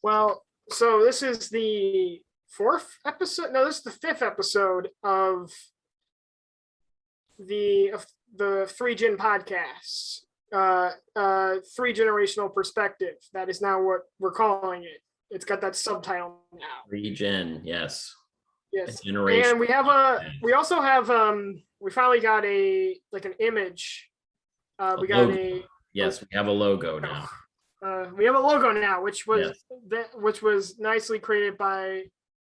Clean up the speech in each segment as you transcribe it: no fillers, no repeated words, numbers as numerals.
Well, so this is the fourth episode. No, this is the fifth episode of the Three Gen podcast. Three generational perspective. That is now what we're calling it. It's got that subtitle now. Regen, yes. Yes. Generation. And we also have we finally got an image. We got logo. Yes, we have a logo now. We have a logo now, which was nicely created by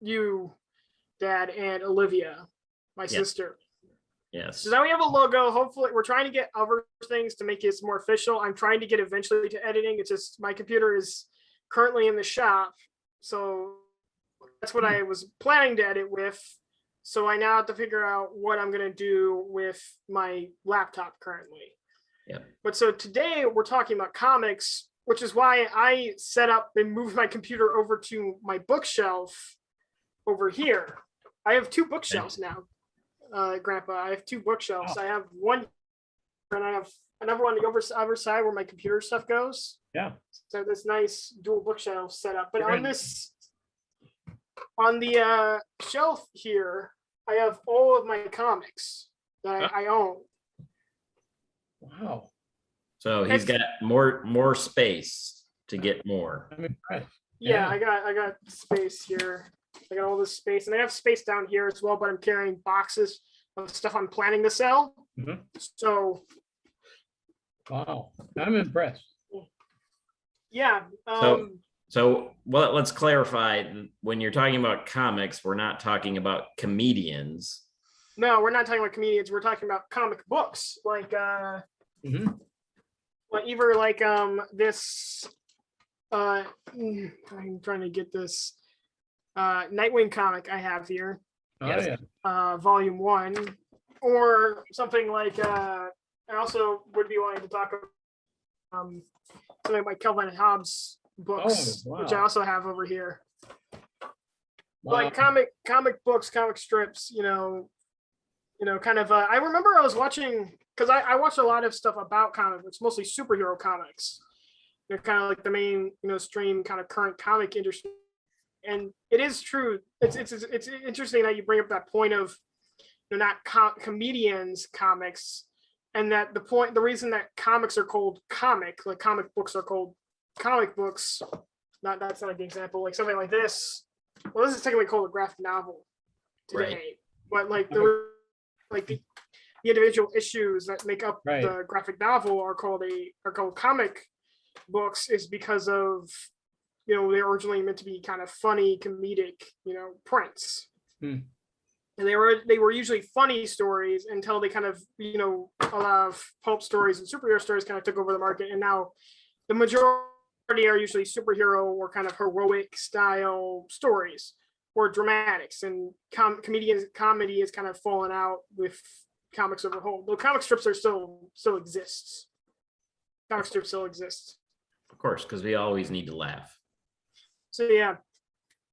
you, Dad, and Olivia, my sister. Yes. So now we have a logo. Hopefully, we're trying to get other things to make it more official. I'm trying to get eventually to editing. It's just my computer is currently in the shop, so that's what I was planning to edit with. So I now have to figure out what I'm going to do with my laptop currently. Yeah. But so today we're talking about comics, which is why I set up and moved my computer over to my bookshelf over here. I have two bookshelves now, Grandpa. I have two bookshelves. I have one, and I have another one on the other side where my computer stuff goes. Yeah. So this nice dual bookshelf set up. But on the shelf here, I have all of my comics that I own. Wow. So he's got more space to get more. I'm impressed. Yeah, I got space here. I got all this space, and I have space down here as well, but I'm carrying boxes of stuff I'm planning to sell. Mhm. So Wow. I'm impressed. yeah. So let's clarify. When you're talking about comics, we're not talking about comedians. No, we're not talking about comedians. We're talking about comic books, like like either like this. I'm trying to get this Nightwing comic I have here. Oh, Yes. yeah. Volume 1, or something like I also would be willing to talk about something like Calvin and Hobbes books, Oh, wow. which I also have over here. Wow. Like comic books, comic strips, kind of I remember I was watching, because I watched a lot of stuff about comic books, mostly superhero comics. They're kind of like the main stream kind of current comic industry. And it is true. It's interesting that you bring up that point of not comedians comics, and that the reason that comics are called comic books are called comic books. That's not an example. Like something like this. Well, this is technically called a graphic novel today, Right. but like the individual issues that make up the graphic novel are called comic books, is because of they're originally meant to be kind of funny, comedic, prints. And they were usually funny stories until they kind of, a lot of pulp stories and superhero stories kind of took over the market. And now the majority are usually superhero or kind of heroic style stories or dramatics. And comedy has kind of fallen out with comics as a whole. Though comic strips are still exists. Comic strips still exist. Of course, because we always need to laugh. So yeah,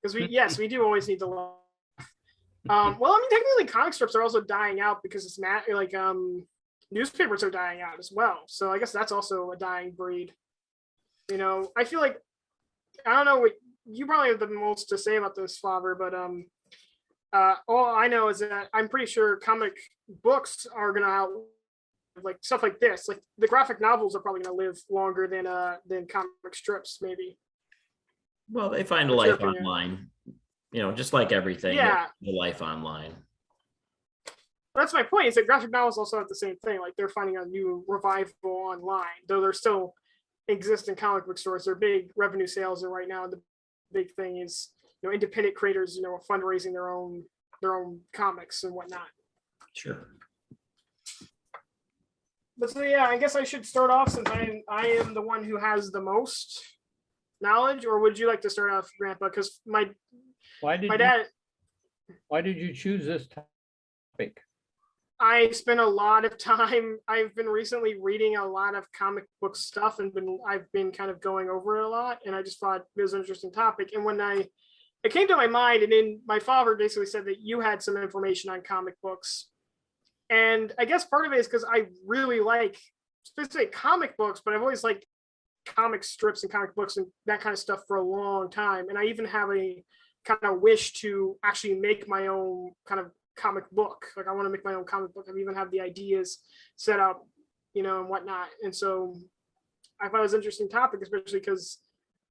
because we do always need to laugh. Well, I mean, technically, comic strips are also dying out because it's newspapers are dying out as well. So I guess that's also a dying breed. I feel like, I don't know what you probably have the most to say about this, Father, but all I know is that I'm pretty sure comic books are gonna like stuff like this. Like the graphic novels are probably gonna live longer than comic strips, maybe. Well, they find a life online, just like everything. Yeah, the life online. That's my point. Is that graphic novels also have the same thing. Like they're finding a new revival online, though they're still exist in comic book stores. They're big revenue sales, and right now the big thing is independent creators, fundraising their own comics and whatnot. Sure. But so yeah, I guess I should start off since I am the one who has the most knowledge, or would you like to start off, Grandpa? Because my dad. Why did you choose this topic? I spent a lot of time. I've been recently reading a lot of comic book stuff, and I've been kind of going over it a lot, and I just thought it was an interesting topic. And when it came to my mind, and then my father basically said that you had some information on comic books, and I guess part of it is because I really like specific comic books, but I've always liked comic strips and comic books and that kind of stuff for a long time. And I even have a kind of wish to actually make my own kind of comic book. Like I want to make my own comic book. I've even have the ideas set up, and whatnot. And so I thought it was an interesting topic, especially because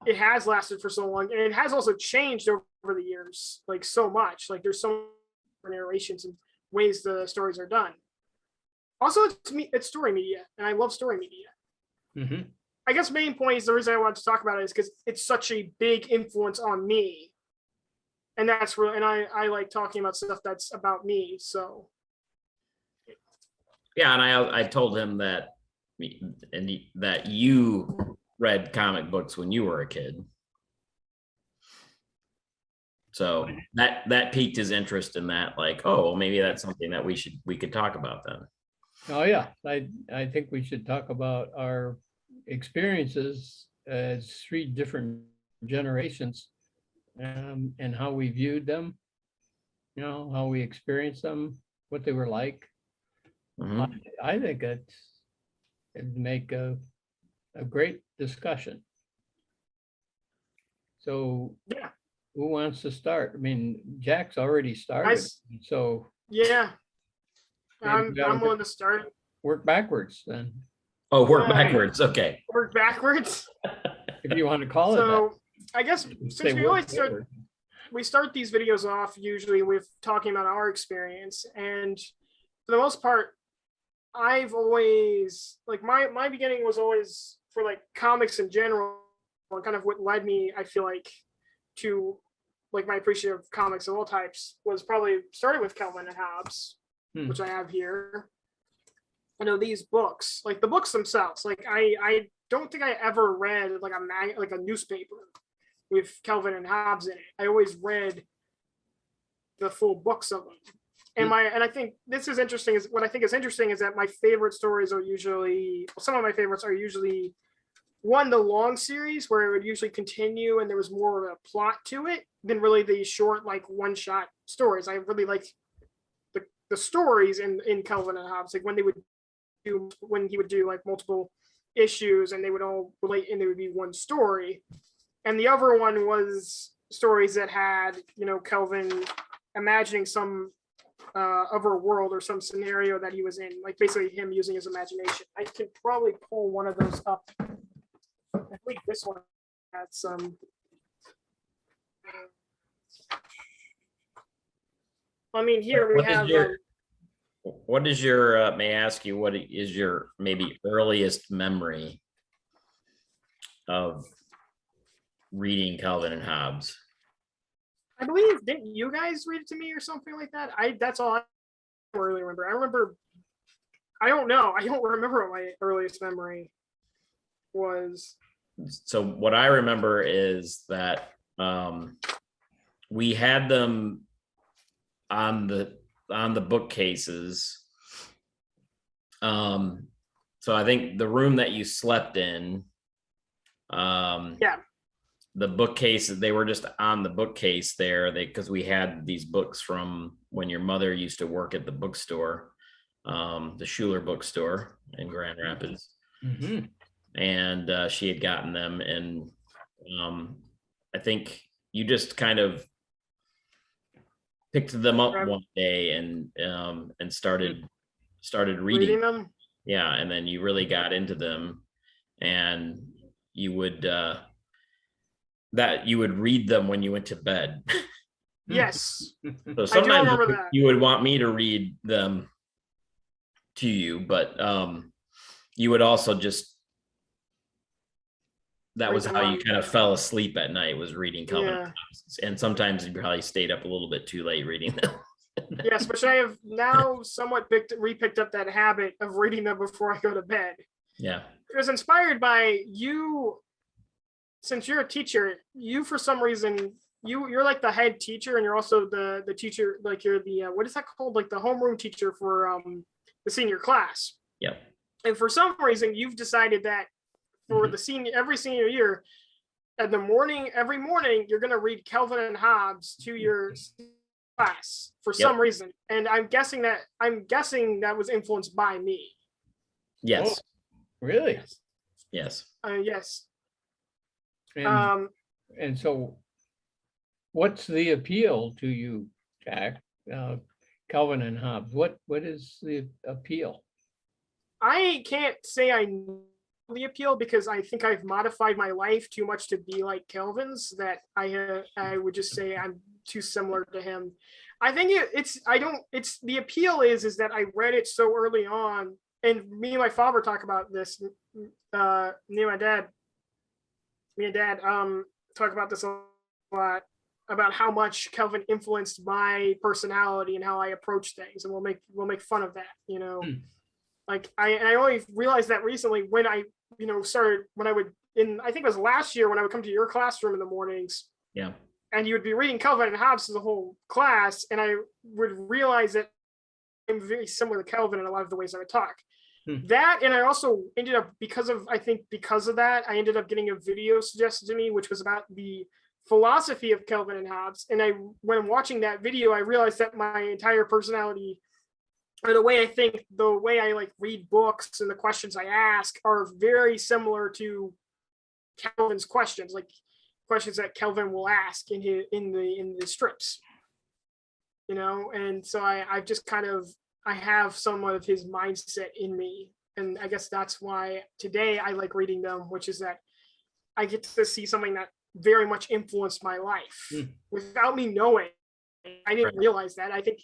it has lasted for so long, and it has also changed over the years, like so much. Like there's so many narrations and ways the stories are done. Also, it's story media, and I love story media. Mm-hmm. I guess main point is the reason I wanted to talk about it is because it's such a big influence on me, and that's really, and I like talking about stuff that's about me. So Yeah, and I told him that that you read comic books when you were a kid. So that piqued his interest in that, like, oh, well, maybe that's something that we could talk about then. Oh, yeah, I think we should talk about our experiences as 3 different generations, and how we viewed them, how we experienced them, what they were like. Mhm. I think it'd make a great discussion. So yeah, who wants to start? I mean, Jack's already started, so yeah, maybe we gotta I'm willing to start. work backwards then, Oh, work Yeah. backwards. Okay. Work backwards. if you want to call it that. So I guess Say since we work always forward. start these videos off usually with talking about our experience, and for the most part, I've always like my beginning was always for like comics in general, and kind of what led me, I feel like, to like my appreciation of comics of all types was probably started with Calvin and Hobbes, which I have here. I know these books, like the books themselves, like I don't think I ever read like a newspaper with Calvin and Hobbes in it. I always read the full books of them. And I think this is interesting. Is what I think is interesting is that my favorite stories are usually, some of my favorites are usually, one, the long series where it would usually continue and there was more of a plot to it than really the short, like one shot stories. I really like the stories in Calvin and Hobbes, like when he would do like multiple issues and they would all relate and there would be one story. And the other one was stories that had, Calvin imagining some other world or some scenario that he was in, like basically him using his imagination. I can probably pull one of those up. I think this one had some. I mean, here we have. What is your, may I ask you, what is your maybe earliest memory of reading Calvin and Hobbes? I believe, didn't you guys read it to me or something like that? That's all I really remember. I don't know. I don't remember what my earliest memory was. So what I remember is that we had them on the bookcases. So I think the room that you slept in, Yeah. the bookcases, they were just on the bookcase there, because we had these books from when your mother used to work at the bookstore, the Schuler bookstore in Grand Rapids. Mhm. And she had gotten them, and I think you just kind of picked them up one day and started reading them. Yeah, and then you really got into them, and you would read them when you went to bed. Yes. So sometimes remember that. you would want me to read them to you, but you would also just, that was how you kind of fell asleep at night, was reading Calvin and Hobbes. And sometimes you probably stayed up a little bit too late reading them. Yes, which I have now somewhat re-picked up that habit of reading them before I go to bed. Yeah. It was inspired by you, since you're a teacher, you for some reason, you're like the head teacher, and you're also the teacher, like you're the what is that called, like the homeroom teacher for the senior class. Yep. And for some reason you've decided that for every senior year, every morning you're going to read Calvin and Hobbes to your class for some reason. And I'm guessing that was influenced by me. Yes. Oh, really? Yes. Yes. And, and so what's the appeal to you, Jack? Calvin and Hobbes, what is the appeal? I can't say I know the appeal because I think I've modified my life too much to be like Calvin's, that I would just say I'm too similar to him. I think it's the appeal is that I read it so early on, and me and my father talk about this. Me and my dad talk about this a lot, about how much Calvin influenced my personality and how I approach things, and we'll make fun of that, you know. Like I only realized that recently when I, you know, started when I would I think it was last year when I would come to your classroom in the mornings. Yeah. And you would be reading Calvin and Hobbes as a whole class, and I would realize that I'm very similar to Calvin in a lot of the ways I would talk. That, and I also ended up, because of that, I ended up getting a video suggested to me, which was about the philosophy of Calvin and Hobbes. And when watching that video, I realized that my entire personality, or the way I think, the way I like read books and the questions I ask, are very similar to Calvin's questions, like questions that Calvin will ask in the strips, you know. And so I've just kind of, I have somewhat of his mindset in me, and I guess that's why today I like reading them, which is that I get to see something that very much influenced my life without me knowing. I didn't realize that. I think,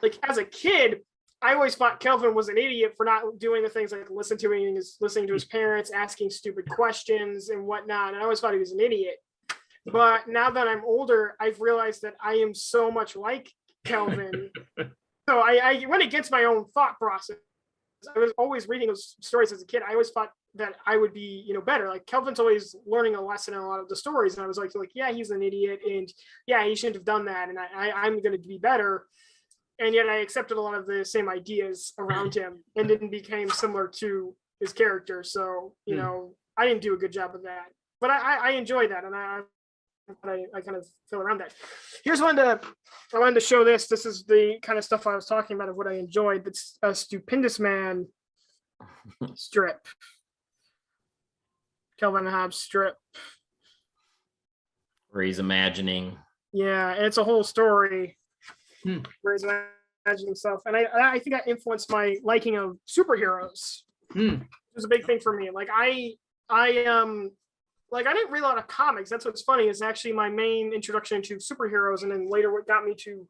like, as a kid, I always thought Calvin was an idiot for not doing the things like listening to his parents, asking stupid questions and whatnot. And I always thought he was an idiot. But now that I'm older, I've realized that I am so much like Calvin. So I went against my own thought process. I was always reading those stories as a kid. I always thought that I would be, you know, better. Like Calvin's always learning a lesson in a lot of the stories. And I was like, yeah, he's an idiot. And yeah, he shouldn't have done that. And I'm going to be better. And yet I accepted a lot of the same ideas around him and then became similar to his character. So, you know, I didn't do a good job of that. But I enjoy that. And I kind of feel around that. Here's I wanted to show this. This is the kind of stuff I was talking about of what I enjoyed. It's a Stupendous Man strip. Calvin and Hobbes strip. Where he's imagining. Yeah, and it's a whole story where he's imagining himself. And I think that influenced my liking of superheroes. It was a big thing for me. Like I didn't read a lot of comics. That's what's funny, is actually my main introduction to superheroes, and then later what got me to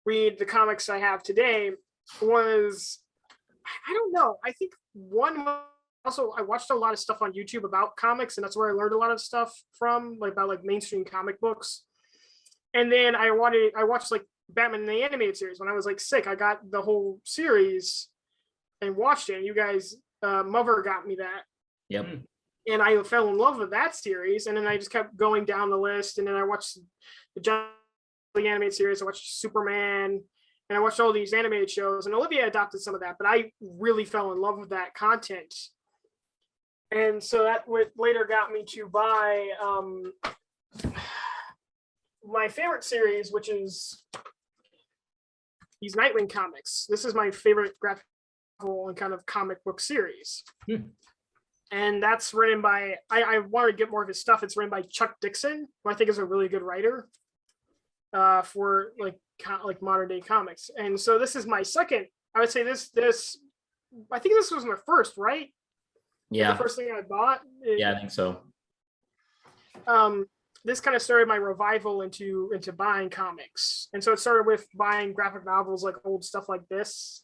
read the comics I have today was, I don't know, I think I watched a lot of stuff on YouTube about comics, and that's where I learned a lot of stuff from, like about like mainstream comic books. And then I watched like Batman the Animated Series when I was like sick. I got the whole series and watched it. And you guys, Mother got me that. Yep. And I fell in love with that series, and then I just kept going down the list. And then I watched the Justice League animated series. I watched Superman, and I watched all these animated shows. And Olivia adopted some of that, but I really fell in love with that content. And so that later got me to buy my favorite series, which is these Nightwing comics. This is my favorite graphic novel and kind of comic book series. And that's written by, I want to get more of his stuff. It's written by Chuck Dixon, who I think is a really good writer for like modern day comics. And so this is my second, I would say this, I think this was my first, right? Yeah. The first thing I bought. Yeah, I think so. This kind of started my revival into buying comics. And so it started with buying graphic novels, like old stuff like this.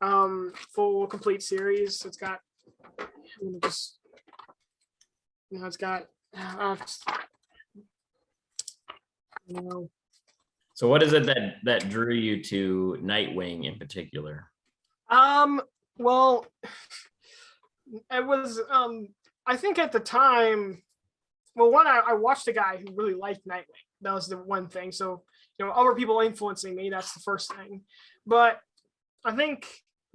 Full complete series. It's got, it's got, So what is it that drew you to Nightwing in particular? Well, it was, I think at the time, well, one, I watched a guy who really liked Nightwing. That was the one thing. So, other people influencing me, that's the first thing. But I think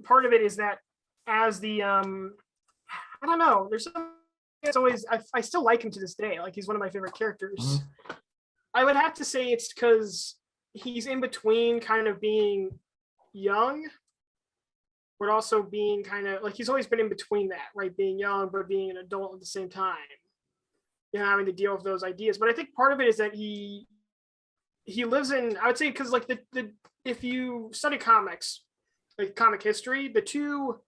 part of it is that as the, I don't know, there's some, it's always, I still like him to this day. Like, he's one of my favorite characters. I would have to say it's because he's in between kind of being young but also being kind of like he's always been in between that, right? Being young but being an adult at the same time. You know, having to deal with those ideas. But I think part of it is that he lives in, I would say, because like the if you study comics, like comic history, the two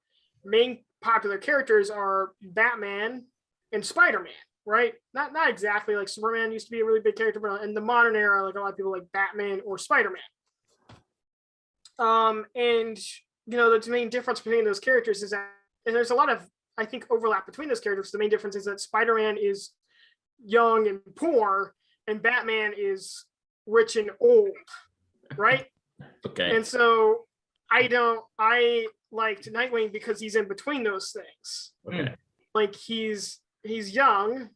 main popular characters are Batman and Spider-Man, right? Not exactly like Superman used to be a really big character, but in the modern era, like a lot of people like Batman or Spider-Man. And you know, the main difference between those characters is that, and there's a lot of, I think, overlap between those characters. The main difference is that Spider-Man is young and poor, and Batman is rich and old, right? Okay. And so I liked Nightwing because he's in between those things. Okay. Like he's young,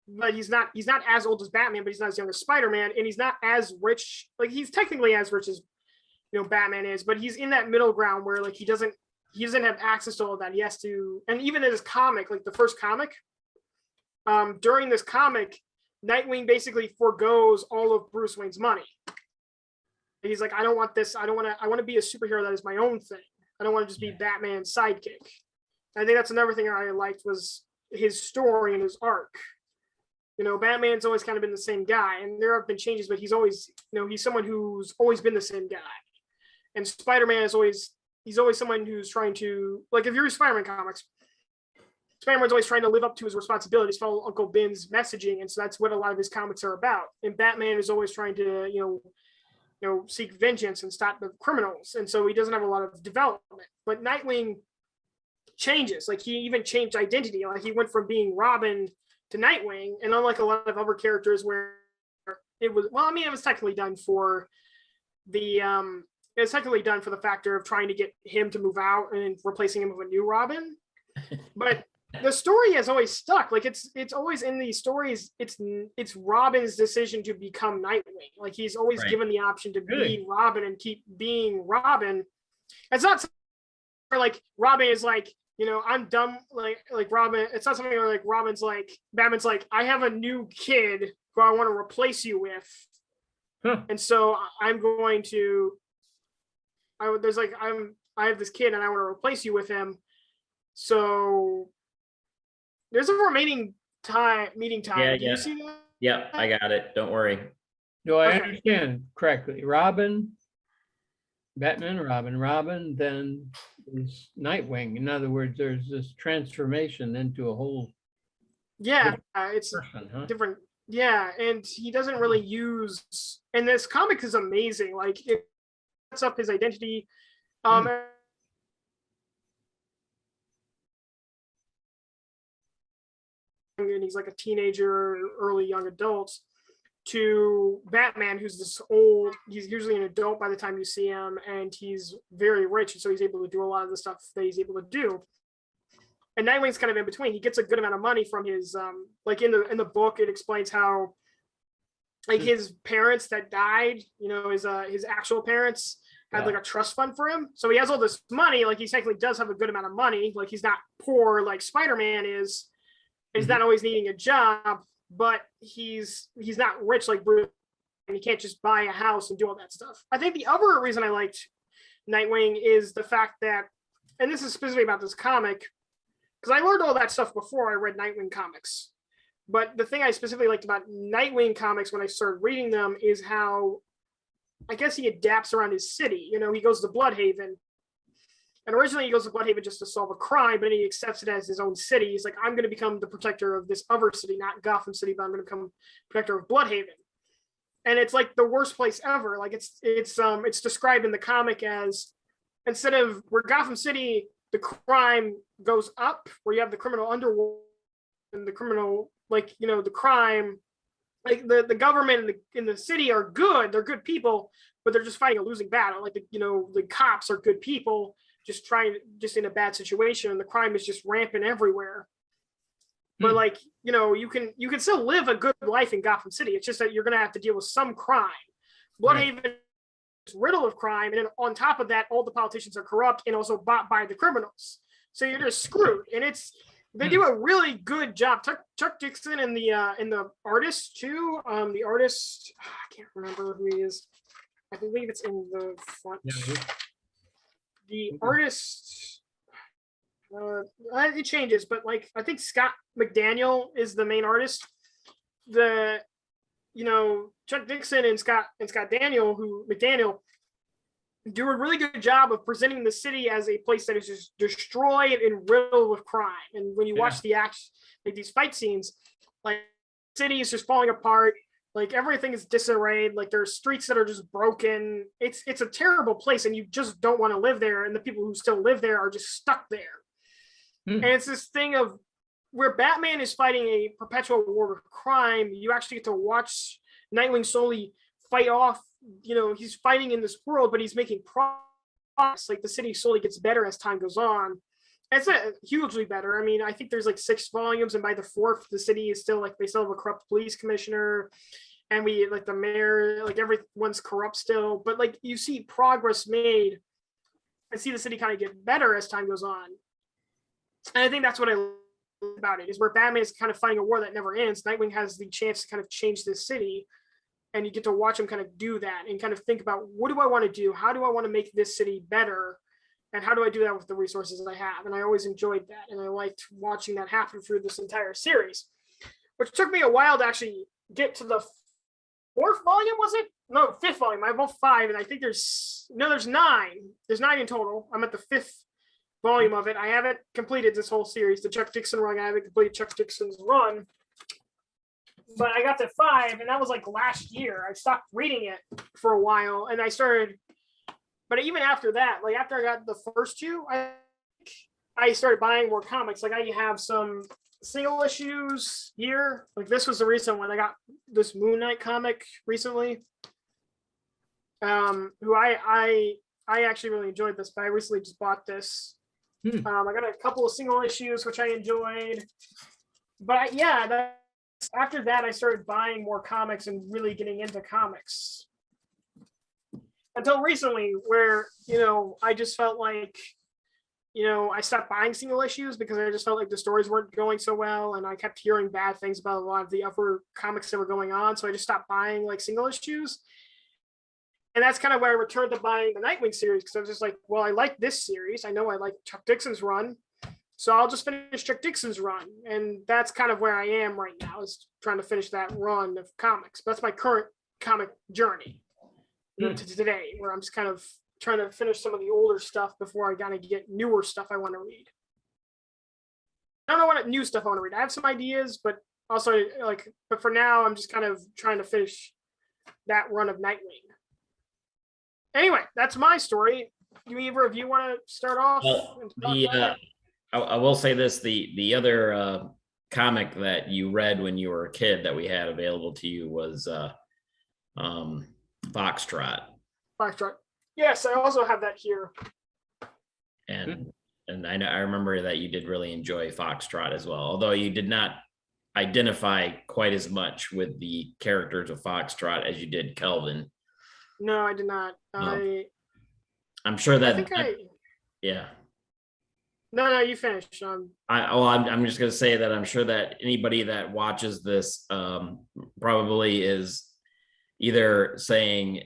but he's not as old as Batman, but he's not as young as Spider-Man, and he's not as rich. Like he's technically as rich as, you know, Batman is, but he's in that middle ground where like he doesn't have access to all of that. He has to, and even in his comic, like the first comic, during this comic, Nightwing basically forgoes all of Bruce Wayne's money. He's like, I don't want this. I want to be a superhero that is my own thing. I don't want to just be Batman's sidekick. I think that's another thing I liked was his story and his arc. You know, Batman's always kind of been the same guy, and there have been changes, but he's always, you know, he's someone who's always been the same guy. And Spider-Man is always someone who's trying to, like, if you read Spider-Man comics, Spider-Man's always trying to live up to his responsibilities, follow Uncle Ben's messaging, and so that's what a lot of his comics are about. And Batman is always trying to, you know, seek vengeance and stop the criminals, and so he doesn't have a lot of development. But Nightwing changes. Like he even changed identity. Like he went from being Robin to Nightwing, and unlike a lot of other characters where it was, well, I mean, it was technically done for the factor of trying to get him to move out and replacing him with a new Robin. But the story has always stuck. Like it's always in these stories, it's Robin's decision to become Nightwing. Like he's always given the option to be Robin and keep being Robin. It's not like Robin is like, you know, I'm done. Like Robin, it's not something where like Batman's like, I have a new kid who I want to replace you with. And so I'm going to, I have this kid and I want to replace you with him. So there's a remaining meeting time. Yeah, Do you see that? Yeah, I got it. Don't worry. Do I understand correctly? Batman, Robin, then is Nightwing. In other words, there's this transformation into a whole. Yeah, it's person, huh? different. Yeah, and he doesn't really use. And this comic is amazing. Like it sets up his identity. And he's like a teenager, early young adult, to Batman, who's this old, he's usually an adult by the time you see him, and he's very rich, and so he's able to do a lot of the stuff that he's able to do. And Nightwing's kind of in between. He gets a good amount of money from his like in the book, it explains how like his parents that died, you know, his actual parents had like a trust fund for him. So he has all this money, like he technically does have a good amount of money. Like he's not poor like Spider-Man is. He's not always needing a job, but he's not rich like Bruce, and he can't just buy a house and do all that stuff. I think the other reason I liked Nightwing is the fact that, and this is specifically about this comic, because I learned all that stuff before I read Nightwing comics. But the thing I specifically liked about Nightwing comics when I started reading them is how, I guess he adapts around his city. You know, he goes to Bloodhaven. And originally he goes to Bloodhaven just to solve a crime, but then he accepts it as his own city. He's like, I'm going to become the protector of this other city, not Gotham City, but I'm going to become protector of Bloodhaven. And it's like the worst place ever. Like it's described in the comic as, instead of where Gotham City, the crime goes up, where you have the criminal underworld and the criminal, like, you know, the crime, like the government in the city are good. They're good people, but they're just fighting a losing battle. Like, the cops are good people, just in a bad situation, and the crime is just rampant everywhere. But like, you know, you can still live a good life in Gotham City. It's just that you're gonna have to deal with some crime. Bloodhaven is riddled of crime, and then on top of that, all the politicians are corrupt and also bought by the criminals. So you're just screwed. And they do a really good job. Chuck Dixon and the artist too. The artist, I can't remember who he is. I believe it's in the front. The artist, it changes, but like I think Scott McDaniel is the main artist. Chuck Dixon and Scott McDaniel do a really good job of presenting the city as a place that is just destroyed and riddled with crime. And when you watch the action, like these fight scenes, like the city is just falling apart, like everything is disarrayed, like there's streets that are just broken. It's a terrible place, and you just don't want to live there. And the people who still live there are just stuck there. And it's this thing of where Batman is fighting a perpetual war with crime, you actually get to watch Nightwing slowly fight off. He's fighting in this world, but he's making progress. Like the city slowly gets better as time goes on. It's not hugely better. I mean, I think there's like 6 volumes, and by the 4th, the city is still like they still have a corrupt police commissioner, and we like the mayor, like everyone's corrupt still. But like you see progress made, and see the city kind of get better as time goes on. And I think that's what I love about it, is where Batman is kind of fighting a war that never ends. Nightwing has the chance to kind of change this city, and you get to watch him kind of do that and kind of think about, what do I want to do? How do I want to make this city better? And how do I do that with the resources I have? And I always enjoyed that. And I liked watching that happen through this entire series, which took me a while to actually get to the 4th volume, was it? No, 5th volume. I have all 5, and I think there's 9. There's 9 in total. I'm at the 5th volume of it. I haven't completed this whole series, the Chuck Dixon run. I haven't completed Chuck Dixon's run. But I got to 5, and that was like last year. I stopped reading it for a while, and I started. But even after that, like after I got the first 2, I started buying more comics. Like I have some single issues here. Like this was the recent one. I got this Moon Knight comic recently. Who I actually really enjoyed this, but I recently just bought this. I got a couple of single issues which I enjoyed. But after that, I started buying more comics and really getting into comics. Until recently, where, I just felt like, I stopped buying single issues because I just felt like the stories weren't going so well. And I kept hearing bad things about a lot of the other comics that were going on. So I just stopped buying like single issues. And that's kind of where I returned to buying the Nightwing series, because I was just like, well, I like this series. I know I like Chuck Dixon's run. So I'll just finish Chuck Dixon's run. And that's kind of where I am right now, is trying to finish that run of comics. But that's my current comic journey to today, where I'm just kind of trying to finish some of the older stuff before I gotta get newer stuff I want to read. I don't know what new stuff I want to read. I have some ideas, but also but for now, I'm just kind of trying to finish that run of Nightwing. Anyway, that's my story. Do either of you want to start off? I will say this: the other comic that you read when you were a kid that we had available to you was Foxtrot. Foxtrot. Yes, I also have that here. And I remember that you did really enjoy Foxtrot as well, although you did not identify quite as much with the characters of Foxtrot as you did Kelvin. No, I did not. No. I'm sure that. Yeah. No, you finish. I'm just gonna say that I'm sure that anybody that watches this probably is either saying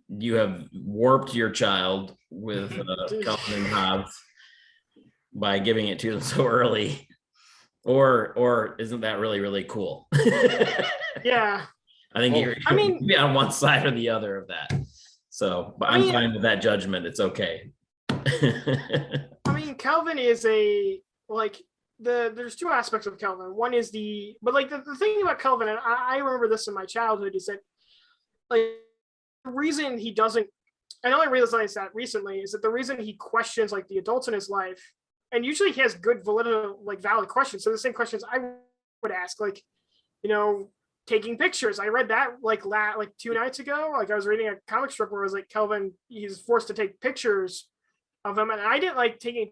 you have warped your child with Calvin and Hobbes by giving it to them so early, or isn't that really, really cool? Yeah. I think you're be on one side or the other of that. So, but I'm fine with that judgment. It's okay. I mean, Kelvin is there's 2 aspects of Kelvin. One is the thing about Kelvin, and I remember this in my childhood, is that like the reason he doesn't, I only realized that recently, is that the reason he questions like the adults in his life, and usually he has good valid questions. So the same questions I would ask, taking pictures. I read that like 2 nights ago. Like I was reading a comic strip where it was like Kelvin, he's forced to take pictures of him, and I didn't like taking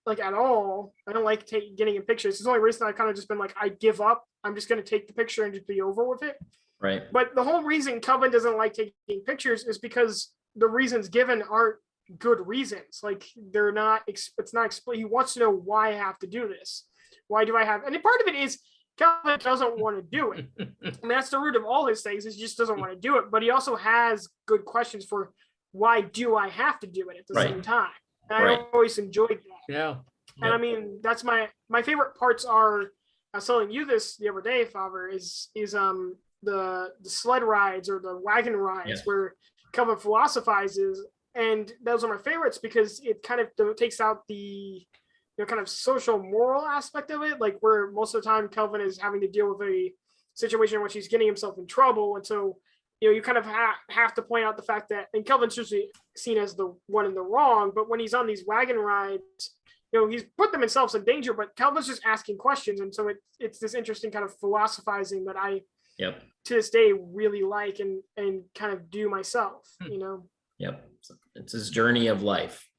at all. I don't like getting in pictures. It's the only reason I kind of just been like, I give up. I'm just going to take the picture and just be over with it. Right. But the whole reason Kelvin doesn't like taking pictures is because the reasons given aren't good reasons. Like they're not. It's not explained. He wants to know why I have to do this. Why do I have? And part of it is Kelvin doesn't want to do it. And that's the root of all his things. Is he just doesn't want to do it. But he also has good questions for why do I have to do it at the Right. same time? And Right. I always enjoyed that. Yeah. And I mean, that's my favorite parts are, I was telling you this the other day, Father, is the sled rides or the wagon rides Yes. where Kelvin philosophizes, and those are my favorites because it kind of takes out the kind of social moral aspect of it, like where most of the time Kelvin is having to deal with a situation in which he's getting himself in trouble, and so you kind of have to point out the fact that, and Kelvin's usually seen as the one in the wrong, but when he's on these wagon rides, he's put them himself in danger, but Kelvin's just asking questions, and so it's this interesting kind of philosophizing that I Yep. to this day really like and kind of do myself. Yep. It's his journey of life.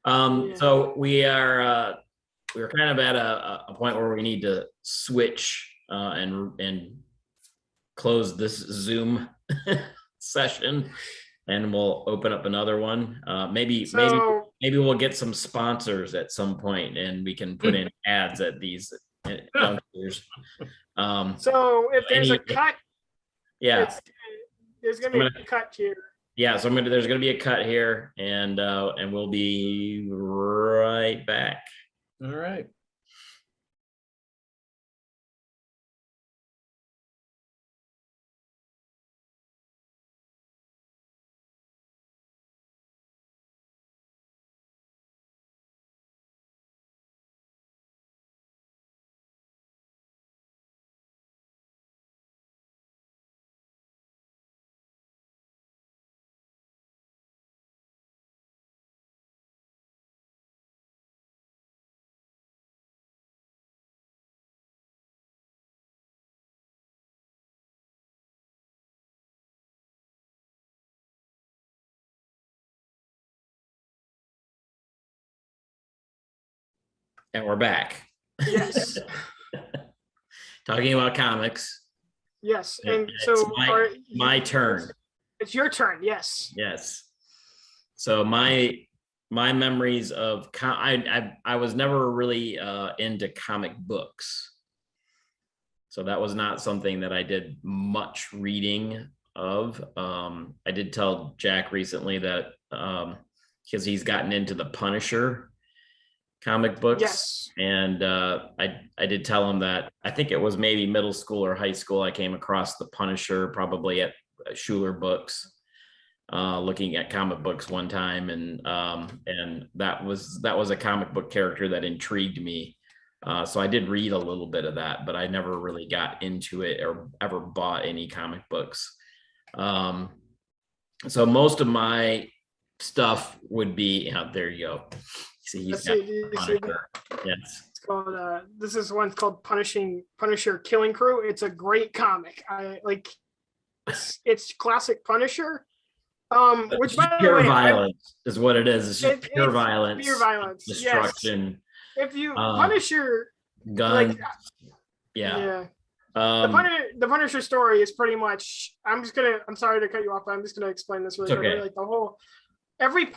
Yeah. So we're kind of at a point where we need to switch and close this Zoom session, and we'll open up another one. Maybe we'll get some sponsors at some point, and we can put in ads at these junctures. So if there's a cut, yeah, there's gonna be a cut here. Yeah, so there's gonna be a cut here, and we'll be right back. All right. And we're back. Yes. Talking about comics. Yes, and It's so my turn. It's your turn. Yes. Yes. So my memories of I was never really into comic books. So that was not something that I did much reading of. I did tell Jack recently that because he's gotten into the Punisher comic books. Yes. And I did tell him that I think it was maybe middle school or high school I came across the Punisher, probably at Schuler Books, looking at comic books one time, and that was a comic book character that intrigued me. So I did read a little bit of that, but I never really got into it or ever bought any comic books. So most of my stuff would be, there you go. See, he's got Punisher. Yes. It's called this is one called Punisher Killing Crew. It's a great comic. I like it's classic Punisher. Which by pure the way, violence is what it is. It's just pure violence. Pure violence. Destruction. Yes. If you Punisher guns. Like, yeah. The Punisher story is pretty much. I'm sorry to cut you off, but I'm just gonna explain this really quickly. Okay. Like every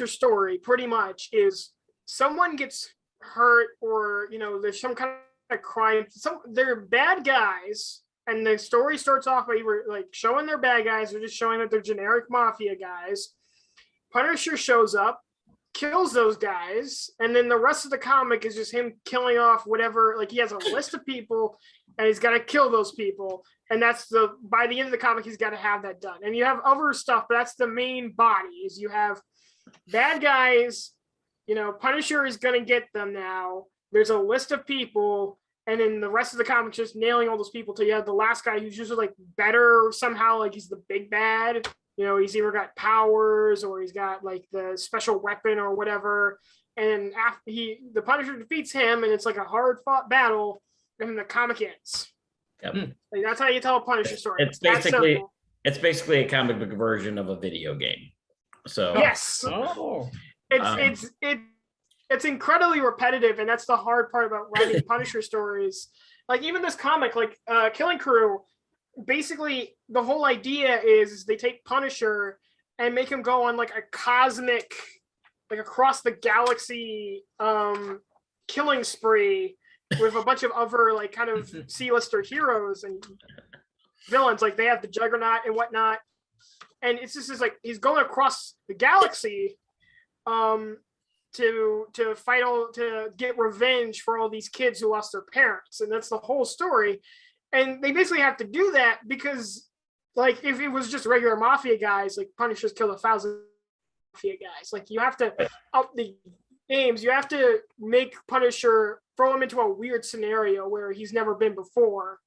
story pretty much is someone gets hurt, or there's some kind of crime. They're bad guys, and the story starts off by either like showing they're bad guys or just showing that they're generic mafia guys. Punisher shows up, kills those guys, and then the rest of the comic is just him killing off whatever. Like he has a list of people, and he's got to kill those people, and that's by the end of the comic he's got to have that done. And you have other stuff, but that's the main body. Is you have bad guys, Punisher is gonna get them now. There's a list of people, and then the rest of the comic just nailing all those people till you have the last guy who's usually like better somehow, like he's the big bad. He's either got powers or he's got like the special weapon or whatever. And after the Punisher defeats him, and it's like a hard fought battle, and then the comic ends. Yep. Like, that's how you tell a Punisher story. It's basically a comic book version of a video game. So yes. Oh. It's incredibly repetitive, and that's the hard part about writing Punisher stories. Like even this comic, like Killing Crew, basically the whole idea is they take Punisher and make him go on like a cosmic, like across the galaxy killing spree with a bunch of other like kind of C-lister heroes and villains. Like they have the Juggernaut and whatnot. and it's just like he's going across the galaxy, to fight to get revenge for all these kids who lost their parents, and that's the whole story. And they basically have to do that because, like, if it was just regular mafia guys, like Punisher's killed 1,000 mafia guys. Like, you have to up the games. You have to make Punisher, throw him into a weird scenario where he's never been before.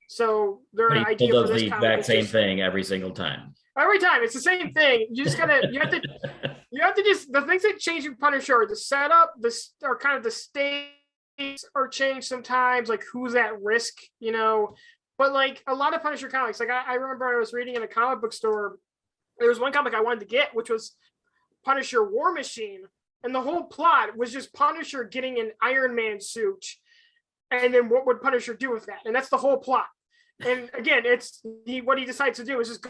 So their idea for this the exact same thing every single time. Every time it's the same thing. You just gotta, you have to just, the things that change in Punisher are the setup, or kind of the stakes are changed sometimes, like who's at risk, you know. But like a lot of Punisher comics, like I remember I was reading in a comic book store, there was one comic I wanted to get, which was Punisher War Machine. And the whole plot was just Punisher getting an Iron Man suit. And then what would Punisher do with that? And that's the whole plot. And again, what he decides to do is just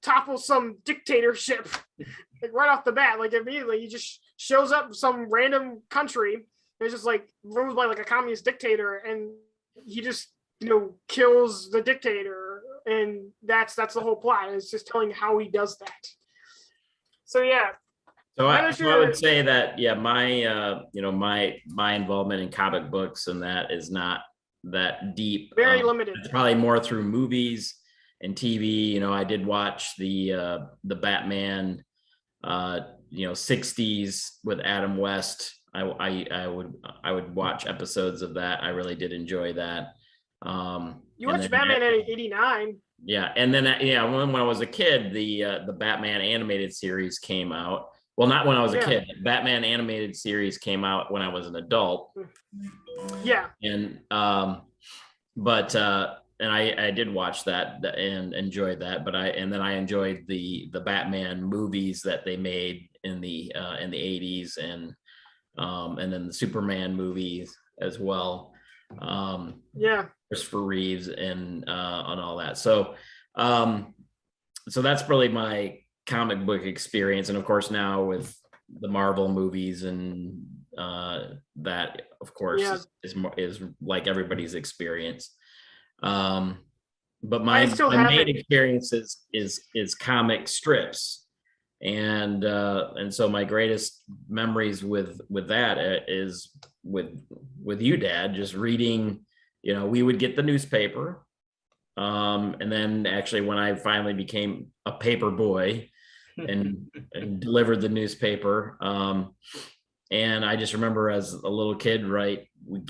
topple some dictatorship, like right off the bat. Like immediately he just shows up some random country and it's just like ruled by like a communist dictator, and he just, you know, kills the dictator. And that's the whole plot. It's just telling how he does that. So yeah. So I would say that, yeah, my my involvement in comic books and that is not that deep. Very limited. It's probably more through movies and TV. You know, I did watch the Batman 60s with Adam West. I would watch episodes of that. I really did enjoy that. You watched Batman in '89. Yeah, and then when I was a kid, the Batman animated series came out. Well, not when I was a kid. The Batman animated series came out when I was an adult. Yeah. And and I did watch that and enjoyed that, but I enjoyed the Batman movies that they made in the 80s, and then the Superman movies as well. Christopher Reeves and on all that. So that's really my comic book experience. And of course now with the Marvel movies and that of course is like everybody's experience. But my main experience is comic strips. And so my greatest memories with that is with you, Dad, just reading. You know, we would get the newspaper, and then actually when I finally became a paper boy and delivered the newspaper, and I just remember as a little kid, right,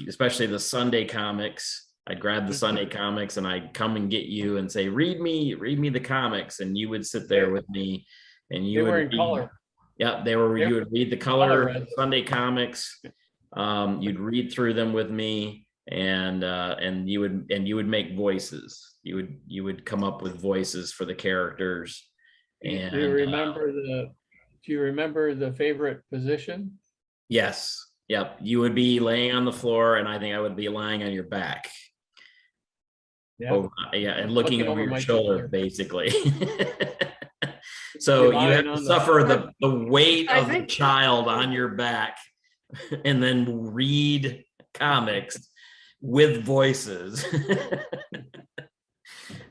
especially the Sunday comics, I'd grab the Sunday comics and I'd come and get you and say, read me the comics, and you would sit there with me, and you would in color. Yeah, you would read the color Sunday comics. You'd read through them with me. And you would make voices. You would come up with voices for the characters. And do you remember the favorite position? Yes. Yep. You would be laying on the floor, and I think I would be lying on your back. And looking over your shoulder, basically. So you have to suffer the weight of the child on your back, and then read comics with voices.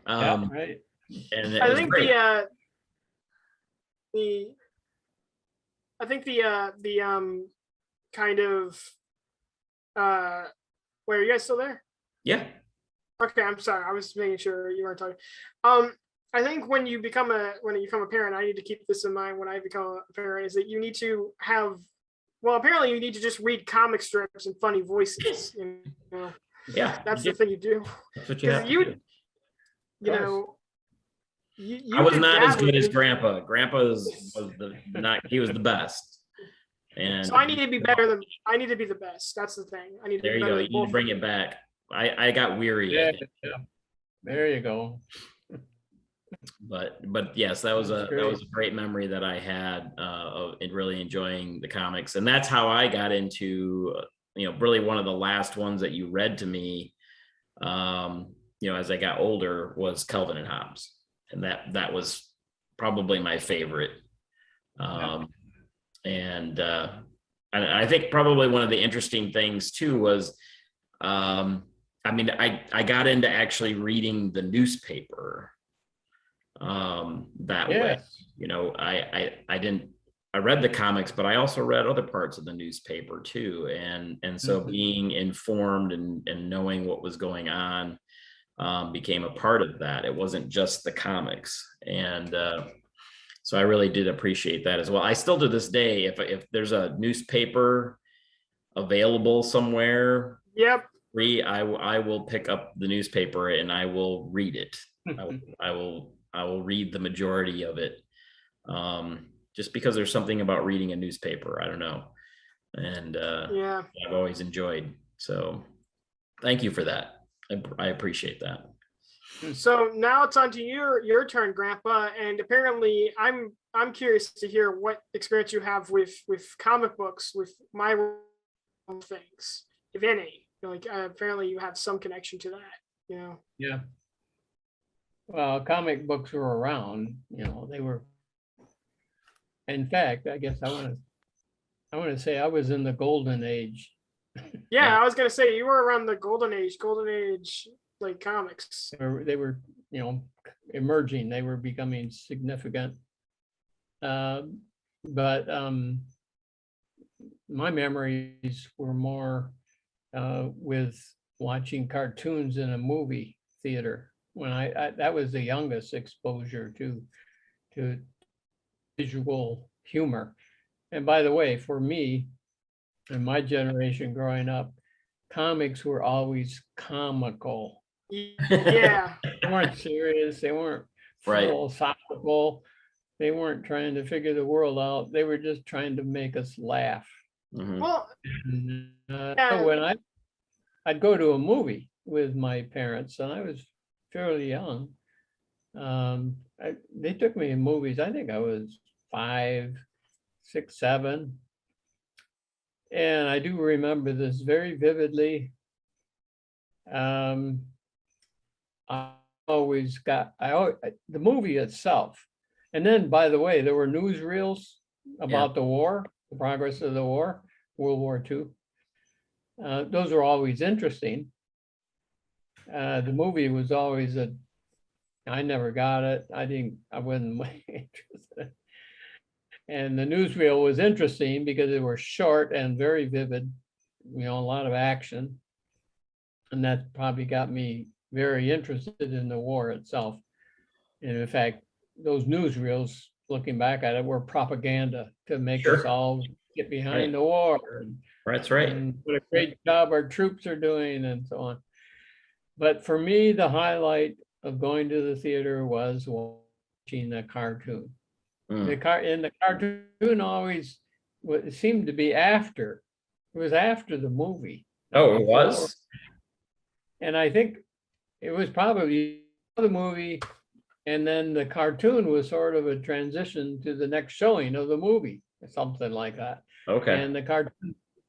Right. And I think the kind of wait, are you guys still there? Yeah. Okay, I'm sorry. I was making sure you weren't talking. I think when you become a parent, I need to keep this in mind when I become a parent, is that you need to have, well, apparently you need to just read comic strips and funny voices. You know? Yeah, that's the thing you do. That's what you have to do. You know, I was not as good as Grandpa. Grandpa was he was the best. And so I need to be better I need to be the best. That's the thing. I need to there be you better go. You need to bring it back. I got weary. Yeah. There you go. But yes, that was a great memory that I had of really enjoying the comics. And that's how I got into really one of the last ones that you read to me as I got older was Calvin and Hobbes. And that was probably my favorite. And I think probably one of the interesting things too was I got into actually reading the newspaper that way. Yes. You know, I read the comics, but I also read other parts of the newspaper too. And so being informed and knowing what was going on became a part of that. It wasn't just the comics. And so I really did appreciate that as well. I still to this day, if there's a newspaper available somewhere Yep. free, I will pick up the newspaper and I will read it. I will read the majority of it. Just because there's something about reading a newspaper, I don't know. And Yeah. I've always enjoyed. So thank you for that. I appreciate that. So now it's on to your turn, Grandpa. And apparently I'm curious to hear what experience you have with comic books, with my own things, if any. Like apparently you have some connection to that, you know. Yeah. Well, comic books were around, you know, they were. In fact, I guess I want to say I was in the golden age. Yeah, I was gonna say you were around the golden age like comics. They were, you know, emerging. They were becoming significant. But my memories were more with watching cartoons in a movie theater. When I that was the youngest exposure to visual humor. And by the way, for me, in my generation growing up, comics were always comical. Yeah. They weren't serious. They weren't Right. philosophical. They weren't trying to figure the world out. They were just trying to make us laugh. Mhm. Well, And, Yeah. when I'd go to a movie with my parents, and I was fairly young. They took me in movies. I think I was 5, 6, 7. And I do remember this very vividly. I always the movie itself. And then, by the way, there were newsreels about the war, the progress of the war, World War II. Those were always interesting. The movie was always I never got it. I wasn't interested. And the newsreel was interesting because they were short and very vivid, you know, a lot of action. And that probably got me very interested in the war itself. And in fact, those newsreels, looking back at it, were propaganda to make us all get behind the war. That's right. And what a great job our troops are doing and so on. But for me, the highlight of going to the theater was watching the cartoon. The cartoon always seemed to be after. It was after the movie. Oh, it was? And I think it was probably the movie, and then the cartoon was sort of a transition to the next showing of the movie, or something like that. Okay. And the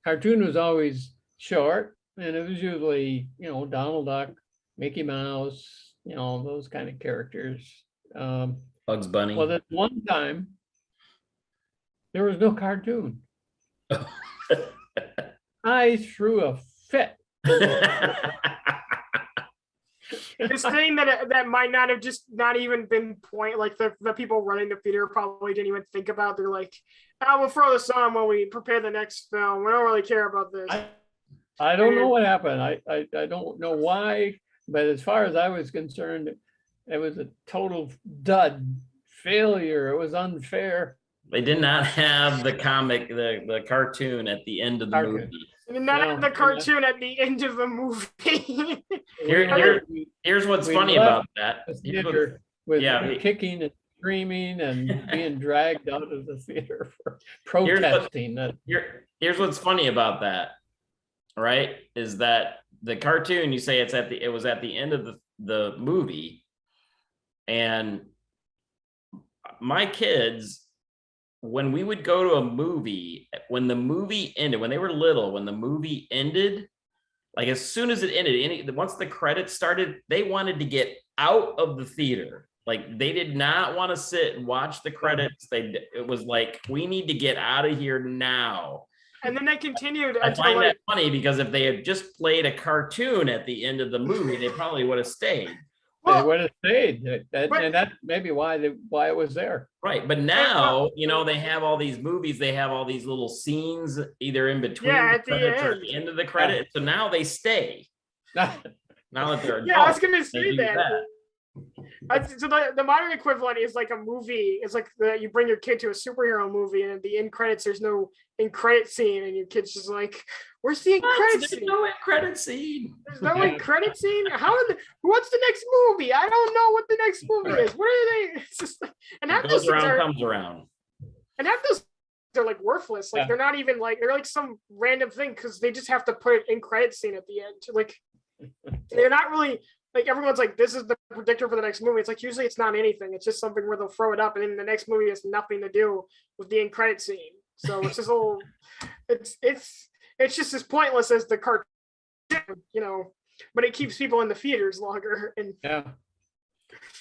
cartoon was always short, and it was usually, you know, Donald Duck, Mickey Mouse, you know, those kind of characters. Bugs Bunny. Well, that one time there was no cartoon. I threw a fit. This thing that might not have just not even been like the people running the theater probably didn't even think about. They're like, oh, we'll throw this on when we prepare the next film. We don't really care about this. I don't know what happened. I don't know why, but as far as I was concerned, it was a total dud, failure. It was unfair. They did not have the cartoon at the end of the movie. And not the cartoon at the end of the movie. Here's what's funny about that. With kicking and screaming and being dragged out of the theater for protesting. Here's what's funny about that, right? Is that the cartoon, you say it was at the end of the movie, and my kids, when we would go to a movie, when the movie ended, when they were little, when the movie ended, like as soon as it ended, once the credits started, they wanted to get out of the theater. Like they did not want to sit and watch the credits. It was like, we need to get out of here now. And then they continued. I find that funny because if they had just played a cartoon at the end of the movie, they probably would have stayed. It would have stayed. And that maybe why it was there. Right, but now, you know, they have all these movies, they have all these little scenes either in between Yeah, the at the credits or at end. the end of the credits, so now they stay. Now that they're Yeah, I was adults, gonna they say do that. So the modern equivalent is like a movie. It's like you bring your kid to a superhero movie, and at the end credits, there's no end credit scene, and your kid's just like, "Where's the end credit There's scene? no end credit scene. There's no end credit scene. What's the next movie? I don't know what the next movie is. What are they?" It's just and half It those goes things around, are, comes around. and half those they're like worthless. Like Yeah. they're not even like they're like some random thing because they just have to put an end credit scene at the end. Like they're not really. Like everyone's like, this is the predictor for the next movie. It's like usually it's not anything. It's just something where they'll throw it up, and then the next movie has nothing to do with the end credit scene. So it's just a little, it's just as pointless as the cartoon, you know. But it keeps people in the theaters longer. And Yeah.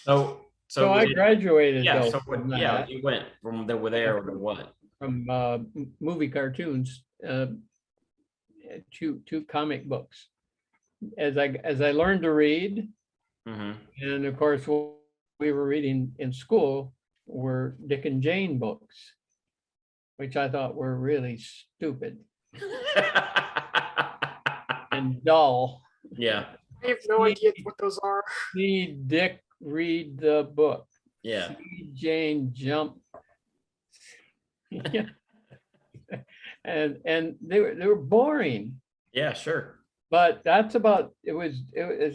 So So I graduated yeah, though so from yeah, that, you went from there to what? from movie cartoons to comic books. As I learned to read, Mhm. and of course what we were reading in school were Dick and Jane books, which I thought were really stupid and dull. Yeah, I have no idea what those are. See Dick read the book. yeah. See Jane jump. Yeah. And they were boring. Yeah, sure. But that's about, it was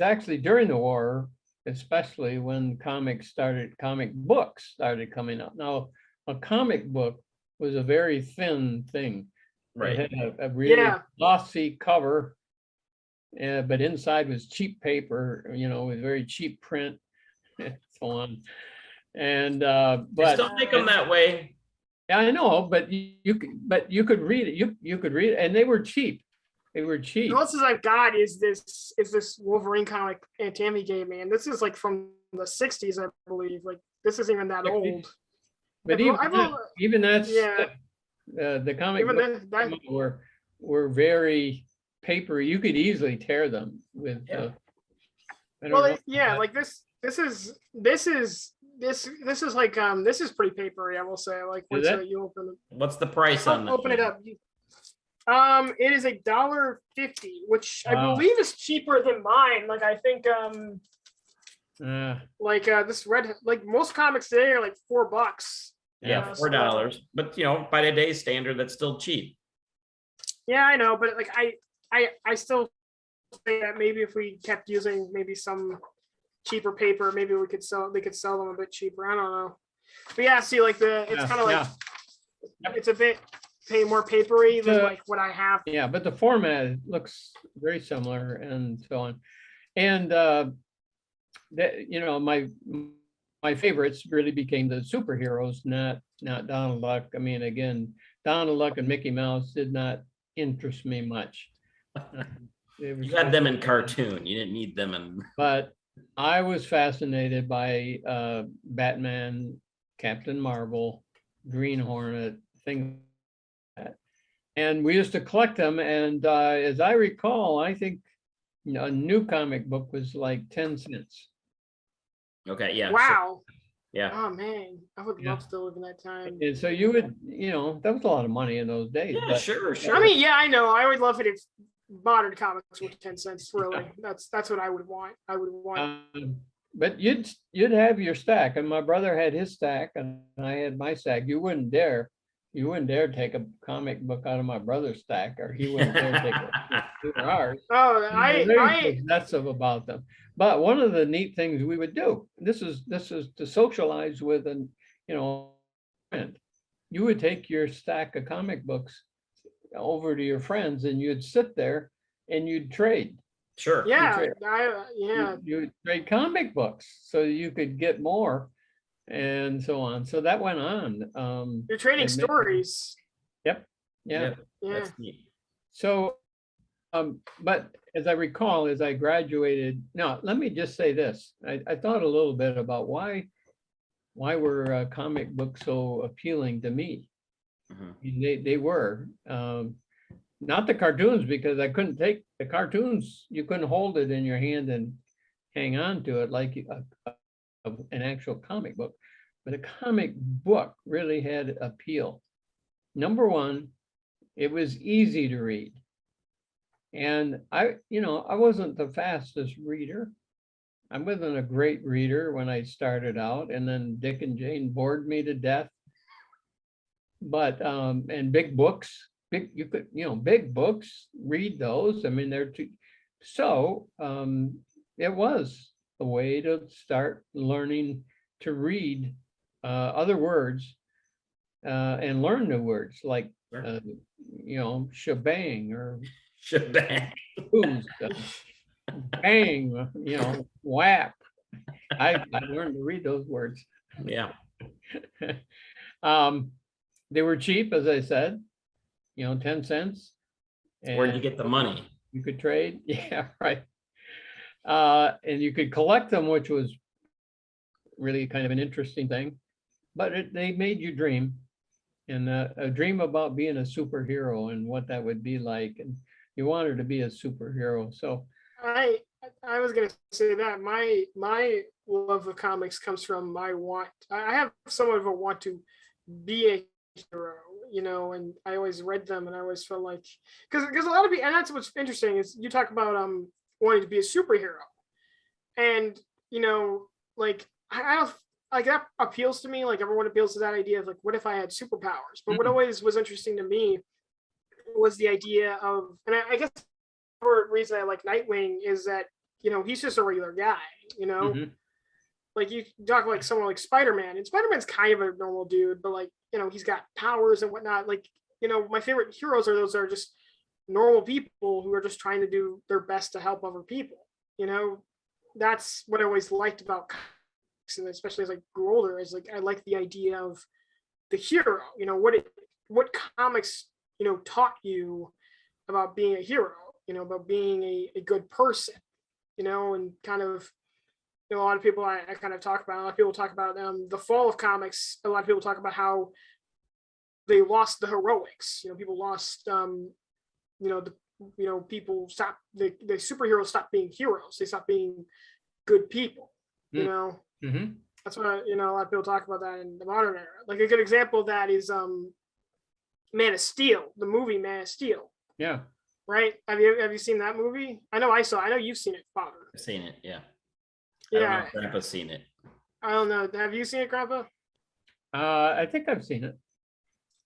actually during the war, especially when comic books started coming out. Now, a comic book was a very thin thing. Right. It had a really Yeah. glossy cover, but inside was cheap paper, you know, with very cheap print and so on. And They but still make them that way. yeah, I know, but you could read it. You could read it, and they were cheap. They were cheap. The closest I've got is this Wolverine comic Aunt Tammy gave me, and this is like from the '60s, I believe. Like this isn't even that 60s? old. But even that's Yeah. the comic Even books that were very papery. You could easily tear them with. Yeah. I don't well, know. yeah, like this is like this is pretty papery, I will say. Like once it? you open it, What's the price on that? open it up. It is $1.50, which I Wow. believe is cheaper than mine. Like I think this like most comics today are like $4. Yeah, so- $4. But you know, by today's standard, that's still cheap. Yeah, I know, but like I still think that maybe if we kept using maybe some cheaper paper, maybe they could sell them a bit cheaper. I don't know. But yeah, see, like it's kind of like it's a bit more papery than like what I have. Yeah, but the format looks very similar and so on. And that, you know, my favorites really became the superheroes, not Donald Duck. I mean, again, Donald Duck and Mickey Mouse did not interest me much. You had them in cartoon. You didn't need them in. But I was fascinated by Batman, Captain Marvel, Green Hornet, things like that. And we used to collect them. And as I recall, I think a new comic book was like 10 cents. Okay, yeah. Wow. Yeah. Oh man, I would love to live in that time. And so you would, you know, that was a lot of money in those days. Yeah, but sure. I mean, yeah, I know. I would love it if modern comics were 10 cents. Really, that's what I would want. I would want. But you'd have your stack, and my brother had his stack, and I had my stack. You wouldn't dare take a comic book out of my brother's stack, or he wouldn't dare take it out of ours. Oh, I possessive about them. But one of the neat things we would do, this is to socialize with, and you know, friend. You would take your stack of comic books over to your friends, and you'd sit there and you'd trade. Sure. yeah, You would trade comic books so you could get more, and so on. So that went on. You're trading and then- stories. Yeah. Yeah. That's neat. So, but as I recall, as I graduated, now let me just say this. I thought a little bit about why were comic books so appealing to me? Mhm. They were. Not the cartoons, because I couldn't take the cartoons. You couldn't hold it in your hand and hang on to it like an actual comic book. But a comic book really had appeal. Number one, it was easy to read. And I wasn't the fastest reader. I wasn't a great reader when I started out, and then Dick and Jane bored me to death. But and big books, big books, read those. I mean, they're too. So it was a way to start learning to read other words and learn new words like shebang or Shebang. booze, bang, whap. I learned to read those words. Yeah. They were cheap, as I said, 10 cents. Where'd you get the money? You could trade. Yeah, right. And you could collect them, which was really kind of an interesting thing. But they made you dream, and a dream about being a superhero and what that would be like. And you wanted to be a superhero. So I was gonna say that my love of comics comes from my want. I have somewhat of a want to be a hero, and I always read them, and I always felt like because a lot of people, and that's what's interesting is you talk about wanting to be a superhero, and like I don't like that appeals to me. Like everyone appeals to that idea of like, what if I had superpowers? But what always was interesting to me was the idea of, and I guess the reason I like Nightwing is that he's just a regular guy. Like you talk like someone like Spider-Man, and Spider-Man's kind of a normal dude, but like he's got powers and whatnot. Like my favorite heroes are those that are just normal people who are just trying to do their best to help other people. That's what I always liked about comics, and especially as I grew older, is like I like the idea of the hero. What comics taught you about being a hero, about being a good person, and kind of a lot of people I kind of talk about. A lot of people talk about the fall of comics. A lot of people talk about how they lost the heroics. People lost people stopped the superheroes stopped being heroes. They stopped being good people. That's what a lot of people talk about that in the modern era. Like a good example of that is Man of Steel, the movie Man of Steel. Yeah. Right? Have you seen that movie? I know you've seen it, Father. I've seen it, yeah. Yeah. I don't know if Grandpa's seen it. I don't know. Have you seen it, Grandpa? I think I've seen it.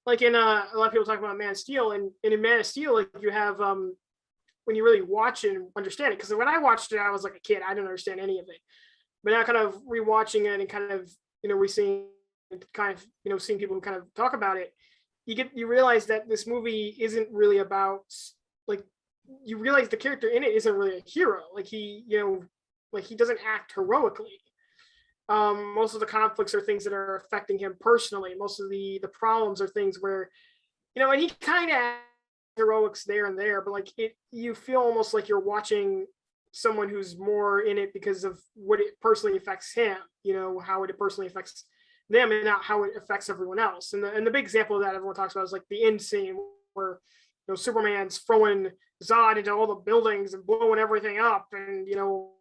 Like in a lot of people talk about Man of Steel, and in Man of Steel, like you have when you really watch it and understand it, because when I watched it, I was like a kid, I didn't understand any of it. But now kind of rewatching it and kind of seeing people who kind of talk about it, you realize that this movie isn't really about, like, you realize the character in it isn't really a hero. Like he doesn't act heroically. Most of the conflicts are things that are affecting him personally. Most of the problems are things where, and he kind of heroics there and there, but like you feel almost like you're watching someone who's more in it because of what it personally affects him, how it personally affects them and not how it affects everyone else. And the big example of that everyone talks about is like the end scene where Superman's throwing Zod into all the buildings and blowing everything up, and all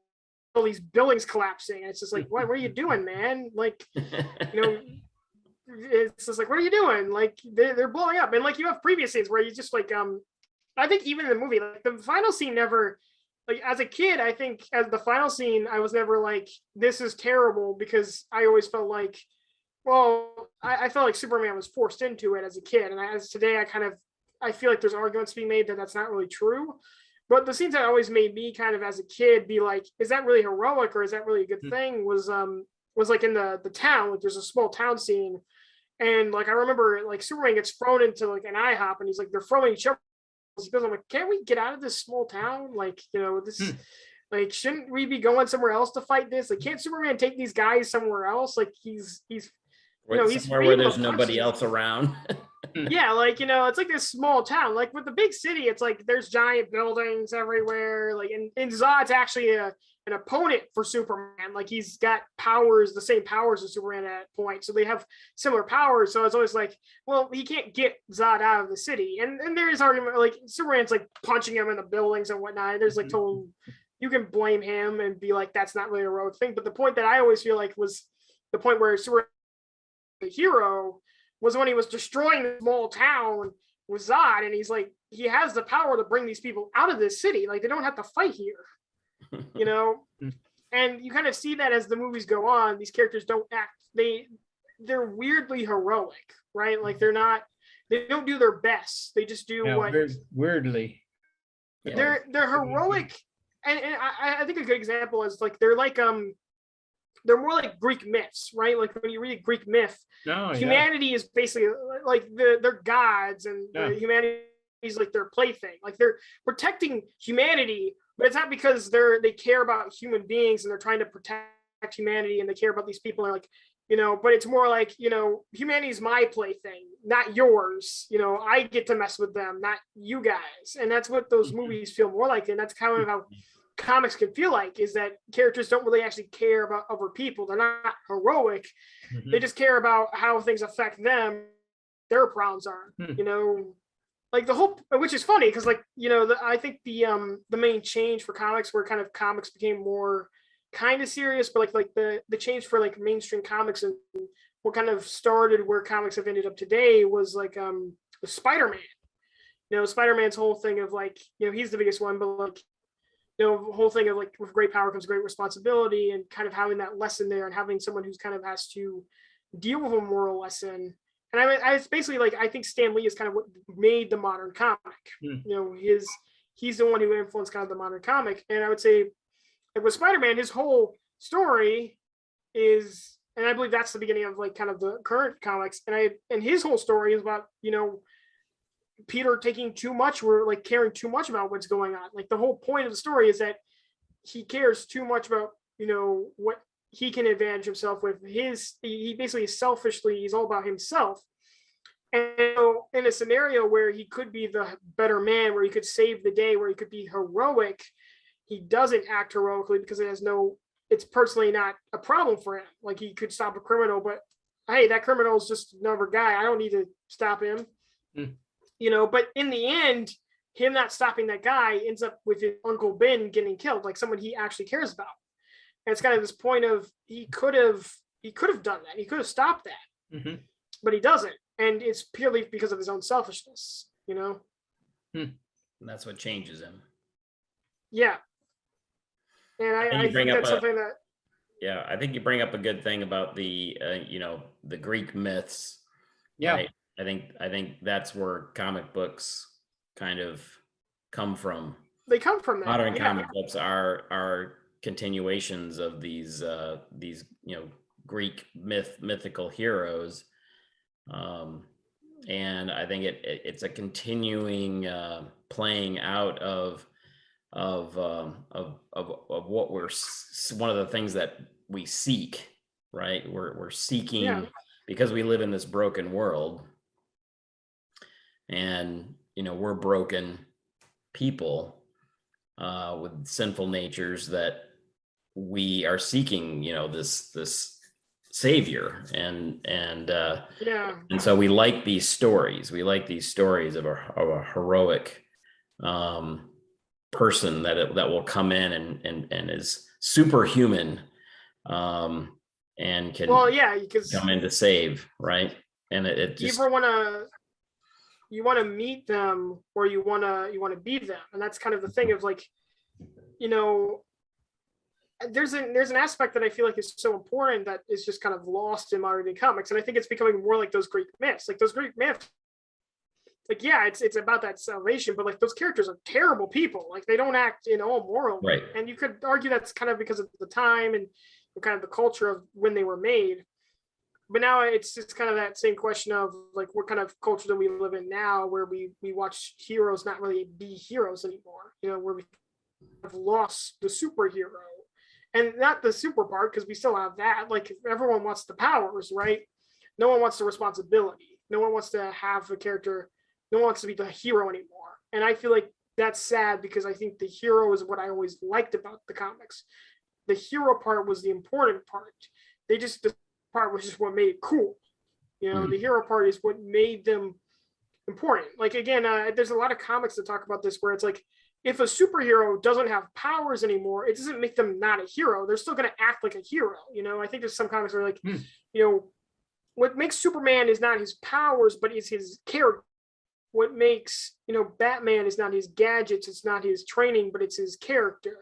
these buildings collapsing, and it's just like, what are you doing, man? Like, it's just like, what are you doing? Like they're blowing up, and like you have previous scenes where you just like I think even in the movie, like the final scene never, like as a kid, I think as the final scene, I was never like, this is terrible, because I always felt like, well, I felt like Superman was forced into it as a kid, and as today I feel like there's arguments being made that that's not really true. But the scenes that always made me kind of as a kid be like, is that really heroic, or is that really a good thing? Was like in the town, like there's a small town scene, and like I remember like Superman gets thrown into like an IHOP, and he's like, they're throwing each other. He goes, I'm like, can't we get out of this small town? Like, this like, shouldn't we be going somewhere else to fight this? Like, can't Superman take these guys somewhere else? Like he's he's somewhere where there's nobody else around. Yeah, like it's like this small town. Like with the big city, it's like there's giant buildings everywhere. Like and Zod's actually an opponent for Superman. Like he's got powers, the same powers as Superman at that point. So they have similar powers. So it's always like, well, he can't get Zod out of the city. And there is argument like Superman's like punching him in the buildings and whatnot. And there's like total you can blame him and be like, that's not really a heroic thing. But the point that I always feel like was the point where Superman the hero was when he was destroying the small town with Zod, and he's like, he has the power to bring these people out of this city. Like, they don't have to fight here, you know? And you kind of see that as the movies go on, these characters don't act, they're weirdly heroic, right? Like, they don't do their best. They just do what weirdly. They're heroic. And I think a good example is like, they're more like Greek myths, right? Like when you read a Greek myth, humanity is basically like they're gods, and humanity is like their plaything. Like they're protecting humanity, but it's not because they care about human beings and they're trying to protect humanity and they care about these people. And like, you know, but it's more like, you know, humanity is my plaything, not yours. You know, I get to mess with them, not you guys. And that's what those movies feel more like. And that's kind of how comics can feel like, is that characters don't really actually care about other people. They're not heroic. They just care about how things affect them. Their problems are, you know, like the whole, which is funny because, like, you know, I think the main change for comics, where kind of comics became more kind of serious, but like the change for like mainstream comics and what kind of started where comics have ended up today was like Spider-Man. You know, Spider-Man's whole thing of like, you know, he's the biggest one, but like, you know, the whole thing of like, with great power comes great responsibility, and kind of having that lesson there, and having someone who's kind of has to deal with a moral lesson. And I it's basically like, I think Stan Lee is kind of what made the modern comic. You know, he's the one who influenced kind of the modern comic. And I would say, like with Spider-Man, his whole story is, and I believe that's the beginning of like kind of the current comics. And his whole story is about, you know, Peter taking too much, or like caring too much about what's going on. Like the whole point of the story is that he cares too much about, you know, what he can advantage himself with. He basically is selfishly, he's all about himself. And so in a scenario where he could be the better man, where he could save the day, where he could be heroic, he doesn't act heroically because it's personally not a problem for him. Like, he could stop a criminal, but hey, that criminal is just another guy. I don't need to stop him. You know, but in the end, him not stopping that guy ends up with his Uncle Ben getting killed, like someone he actually cares about. And it's kind of this point of, he could have done that. He could have stopped that, but he doesn't. And it's purely because of his own selfishness, you know? And that's what changes him. Yeah. And I think that's something that. Yeah, I think you bring up a good thing about the, you know, the Greek myths. Yeah. Right? I think that's where comic books kind of come from. They come from that. Modern comic books are continuations of these you know, Greek mythical heroes, and I think it's a continuing playing out of what we're, one of the things that we seek, right? We're seeking, because we live in this broken world. And, you know, we're broken people with sinful natures, that we are seeking, you know, this savior. And so we like these stories. We like these stories of a heroic person that will come in and is superhuman, and can come in to save, right? And it just, you want to meet them, or you want to be them. And that's kind of the thing of like, you know, there's an aspect that I feel like is so important that is just kind of lost in modern day comics. And I think it's becoming more like those Greek myths. Like those Greek myths, like, yeah, it's about that salvation, but like those characters are terrible people. Like, they don't act in all moral. Right. And you could argue that's kind of because of the time and kind of the culture of when they were made. But now it's kind of that same question of like, what kind of culture do we live in now, where we watch heroes not really be heroes anymore, you know, where we have lost the superhero, and not the super part, because we still have that. Like, everyone wants the powers, right? No one wants the responsibility. No one wants to have a character. No one wants to be the hero anymore. And I feel like that's sad, because I think the hero is what I always liked about the comics. The hero part was the important part. The part was just what made it cool. You know, the hero part is what made them important. Like, again, there's a lot of comics that talk about this, where it's like, if a superhero doesn't have powers anymore, it doesn't make them not a hero. They're still going to act like a hero. I think there's some comics where like, what makes Superman is not his powers, but is his character. What makes, Batman is not his gadgets, it's not his training, but it's his character.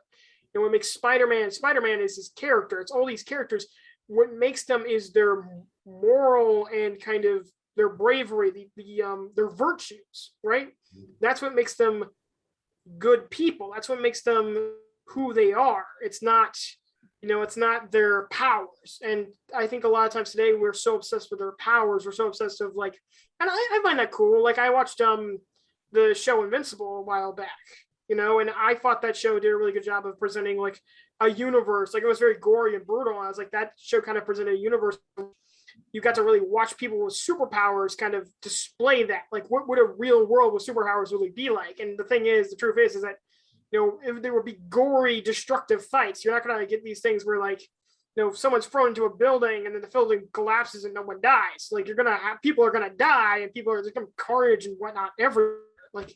And what makes Spider-Man is his character. It's all these characters. What makes them is their moral and kind of their bravery, their virtues, right? That's what makes them good people. That's what makes them who they are. It's not, it's not their powers. And I think a lot of times today we're so obsessed with their powers. We're so obsessed with like, and I find that cool. Like I watched the show Invincible a while back, and I thought that show did a really good job of presenting like a universe. Like it was very gory and brutal. And I was like, that show kind of presented a universe. You got to really watch people with superpowers kind of display that. Like what would a real world with superpowers really be like? And the truth is that, if there would be gory, destructive fights, you're not going to get these things where like, someone's thrown into a building and then the building collapses and no one dies. Like you're going to have, people are going to die and people are just going to carnage and whatnot everywhere. Like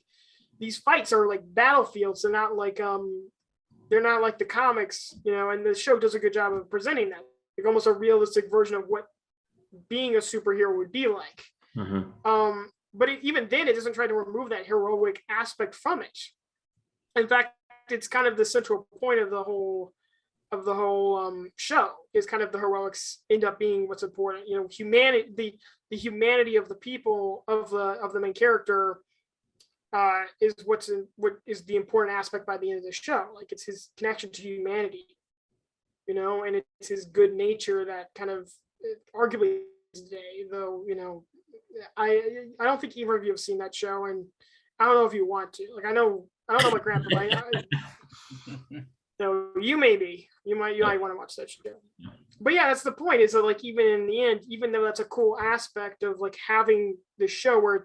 these fights are like battlefields. They're not like the comics, and the show does a good job of presenting that. Like almost a realistic version of what being a superhero would be like. But even then, it doesn't try to remove that heroic aspect from it. In fact, it's kind of the central point of the whole show is kind of the heroics end up being what's important. Humanity, the humanity of the people of the main character is what is the important aspect by the end of the show. Like it's his connection to humanity, and it's his good nature that kind of arguably today, though, I don't think either of you have seen that show, and I don't know if you want to. Like I don't know my grandpa. You might want to watch that show. But yeah, that's the point. Is that like even in the end, even though that's a cool aspect of like having the show where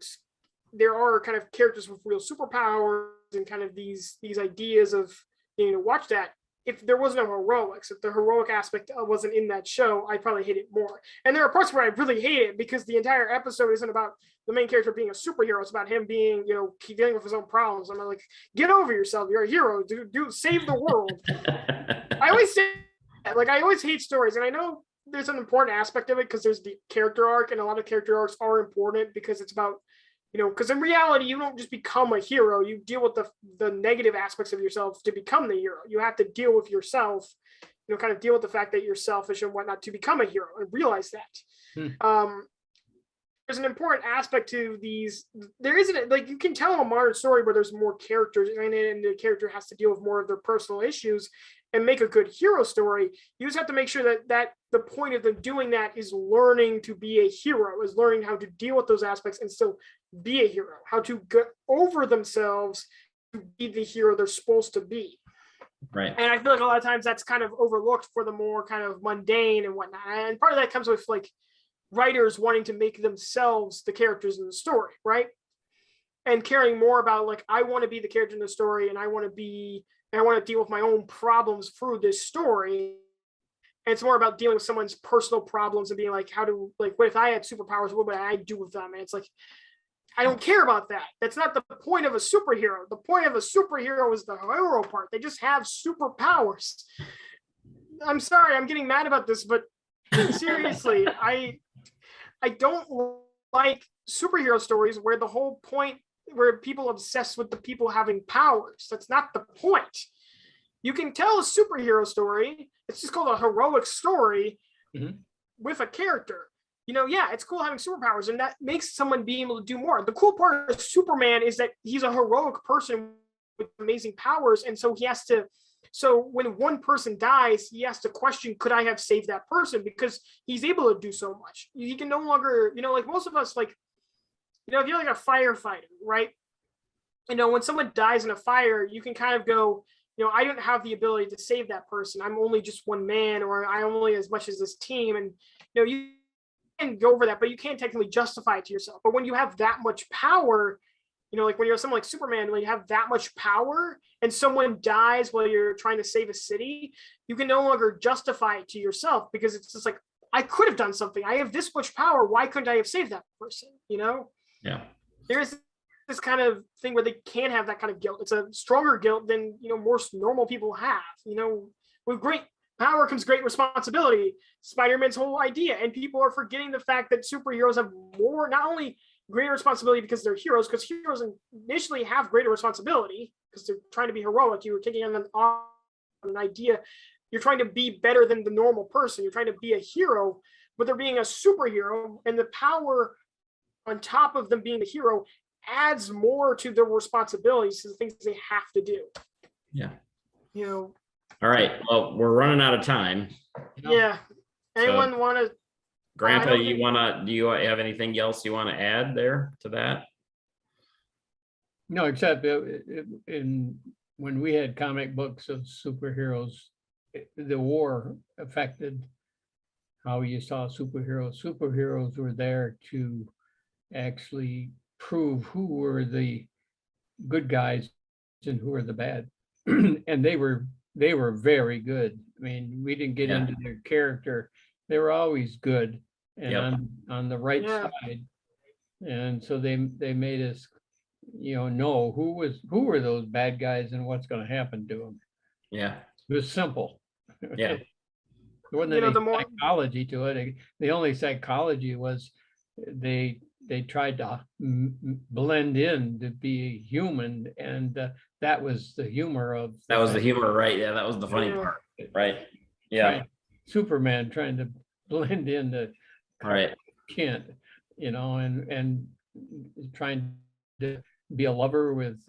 there are kind of characters with real superpowers and kind of these ideas of watch that. If there was no heroics, if the heroic aspect wasn't in that show, I'd probably hate it more. And there are parts where I really hate it because the entire episode isn't about the main character being a superhero. It's about him being, dealing with his own problems. I'm like, get over yourself. You're a hero. Do save the world. I always say that. Like, I always hate stories. And I know there's an important aspect of it because there's the character arc, and a lot of character arcs are important because it's about, because in reality, you don't just become a hero. You deal with the negative aspects of yourself to become the hero. You have to deal with yourself, kind of deal with the fact that you're selfish and whatnot to become a hero and realize that. There's an important aspect to these. There isn't, like, you can tell a modern story where there's more characters in it and the character has to deal with more of their personal issues and make a good hero story. You just have to make sure that the point of them doing that is learning to be a hero, is learning how to deal with those aspects and still be a hero, how to get over themselves to be the hero they're supposed to be. Right. And I feel like a lot of times that's kind of overlooked for the more kind of mundane and whatnot. And part of that comes with like writers wanting to make themselves the characters in the story, right? And caring more about like, I want to be the character in the story, and I want to deal with my own problems through this story. And it's more about dealing with someone's personal problems and being like, what if I had superpowers? What would I do with them? And it's like, I don't care about that. That's not the point of a superhero. The point of a superhero is the hero part. They just have superpowers. I'm sorry, I'm getting mad about this, but seriously, I don't like superhero stories where the whole point, where people obsess with the people having powers. That's not the point. You can tell a superhero story. It's just called a heroic story with a character. It's cool having superpowers, and that makes someone be able to do more. The cool part of Superman is that he's a heroic person with amazing powers, and so when one person dies, he has to question, could I have saved that person? Because he's able to do so much. He can no longer, like most of us, like, if you're like a firefighter, right? When someone dies in a fire, you can kind of go, I don't have the ability to save that person. I'm only just one man, or I'm only as much as this team. And, you can go over that, but you can't technically justify it to yourself. But when you have that much power, like when you're someone like Superman, when you have that much power and someone dies while you're trying to save a city, you can no longer justify it to yourself, because it's just like, I could have done something. I have this much power. Why couldn't I have saved that person? Yeah. There's this kind of thing where they can have that kind of guilt. It's a stronger guilt than, most normal people have. With great power comes great responsibility. Spider-Man's whole idea, and people are forgetting the fact that superheroes have more, not only greater responsibility because they're heroes, because heroes initially have greater responsibility because they're trying to be heroic. You were taking on an idea. You're trying to be better than the normal person. You're trying to be a hero, but they're being a superhero, and the power on top of them being a hero adds more to their responsibilities, to the things they have to do. Yeah. All right. Well, we're running out of time. Yeah. Anyone want to? Grandpa, do you have anything else you want to add there to that? No, except when we had comic books of superheroes, the war affected how you saw superheroes. Superheroes were there to actually prove who were the good guys and who were the bad. And they were very good. I mean, we didn't get into their character. They were always good and on the right side. And so they made us, know who were those bad guys and what's going to happen to them. Yeah. It was simple. Yeah. There wasn't any psychology to it. The only psychology was they tried to blend in to be human, and that was the humor of. That was the humor, right? Yeah, that was the funny part, right? Yeah. Superman trying to blend into Kent, and trying to be a lover with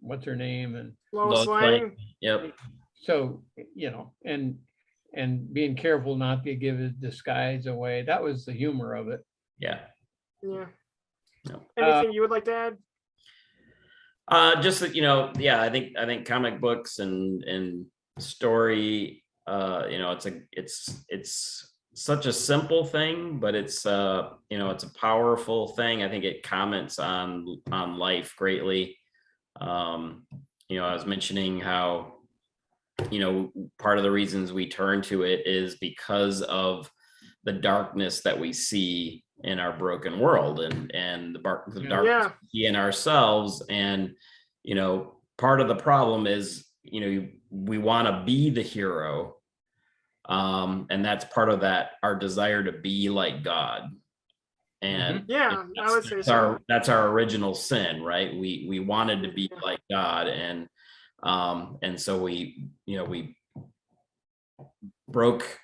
what's her name and Lois Lane. Yep. So and being careful not to give his disguise away. That was the humor of it. Yeah. Yeah. Anything you would like to add? Just that, I think comic books and story, it's such a simple thing, but it's it's a powerful thing. I think it comments on life greatly. I was mentioning how, part of the reasons we turn to it is because of the darkness that we see in our broken world and the darkness we see in ourselves. And, part of the problem is, we want to be the hero. And that's part of that, our desire to be like God. And I would say so. That's our original sin, right? We wanted to be like God, and so we broke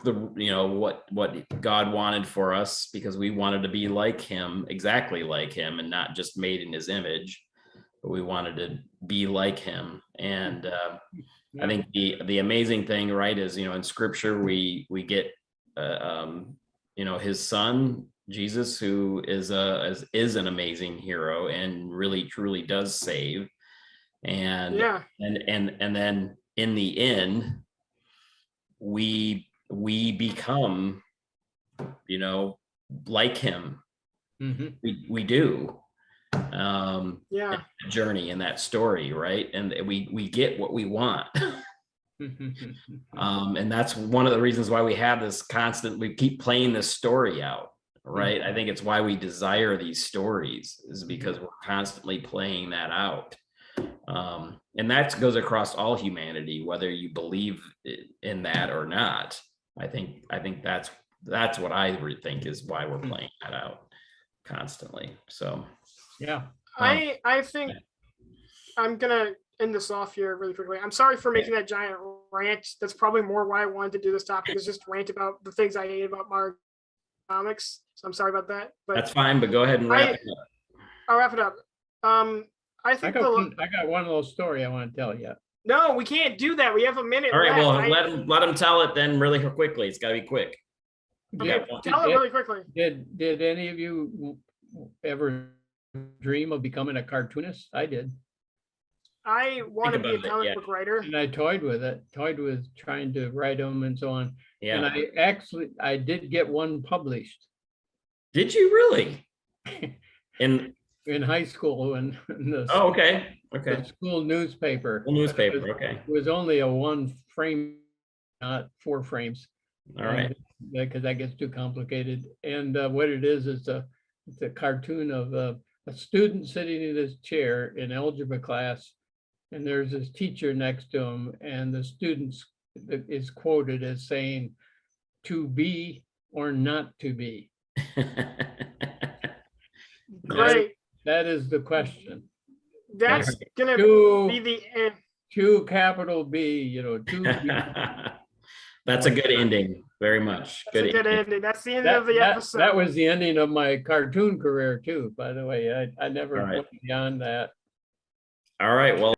the what God wanted for us, because we wanted to be like him, exactly like him, and not just made in his image, but we wanted to be like him. And I think the amazing thing, right, is in scripture we get his son Jesus, who is an amazing hero and really truly does save. And then in the end we become like him. We do journey in that story, right? And we get what we want. And that's one of the reasons why we have this we keep playing this story out, right? I think it's why we desire these stories, is because we're constantly playing that out. And that goes across all humanity, whether you believe in that or not. I think that's what I think is why we're playing that out constantly. So I think I'm gonna end this off here really quickly. I'm sorry for making that giant rant. That's probably more why I wanted to do this topic, is just rant about the things I hate about Marvel comics. So I'm sorry about that. But that's fine. But go ahead and wrap it up. I'll wrap it up. I think I got one little story I want to tell you. No, we can't do that. We have a minute. All right, left. Well, let him tell it then really quickly. It's got to be quick. Okay, tell it really quickly. Did any of you ever dream of becoming a cartoonist? I did. I want to be a comic book writer. And I toyed with trying to write them and so on. Yeah. And I did get one published. Did you really? In high school and okay. The school newspaper. Okay. It was only a 1 frame, not 4 frames. All right. Because that gets too complicated. And what it is it's a cartoon of a student sitting in his chair in algebra class, and there's his teacher next to him, and the student is quoted as saying, "To be or not to be." Great. That is the question. That's gonna be To, the end. to capital B, you know, to be. That's a good ending. Very much. That's a good ending. ending. That's the end of the episode. That was the ending of my cartoon career too, by the way. I never All right. went beyond that. All right. Well.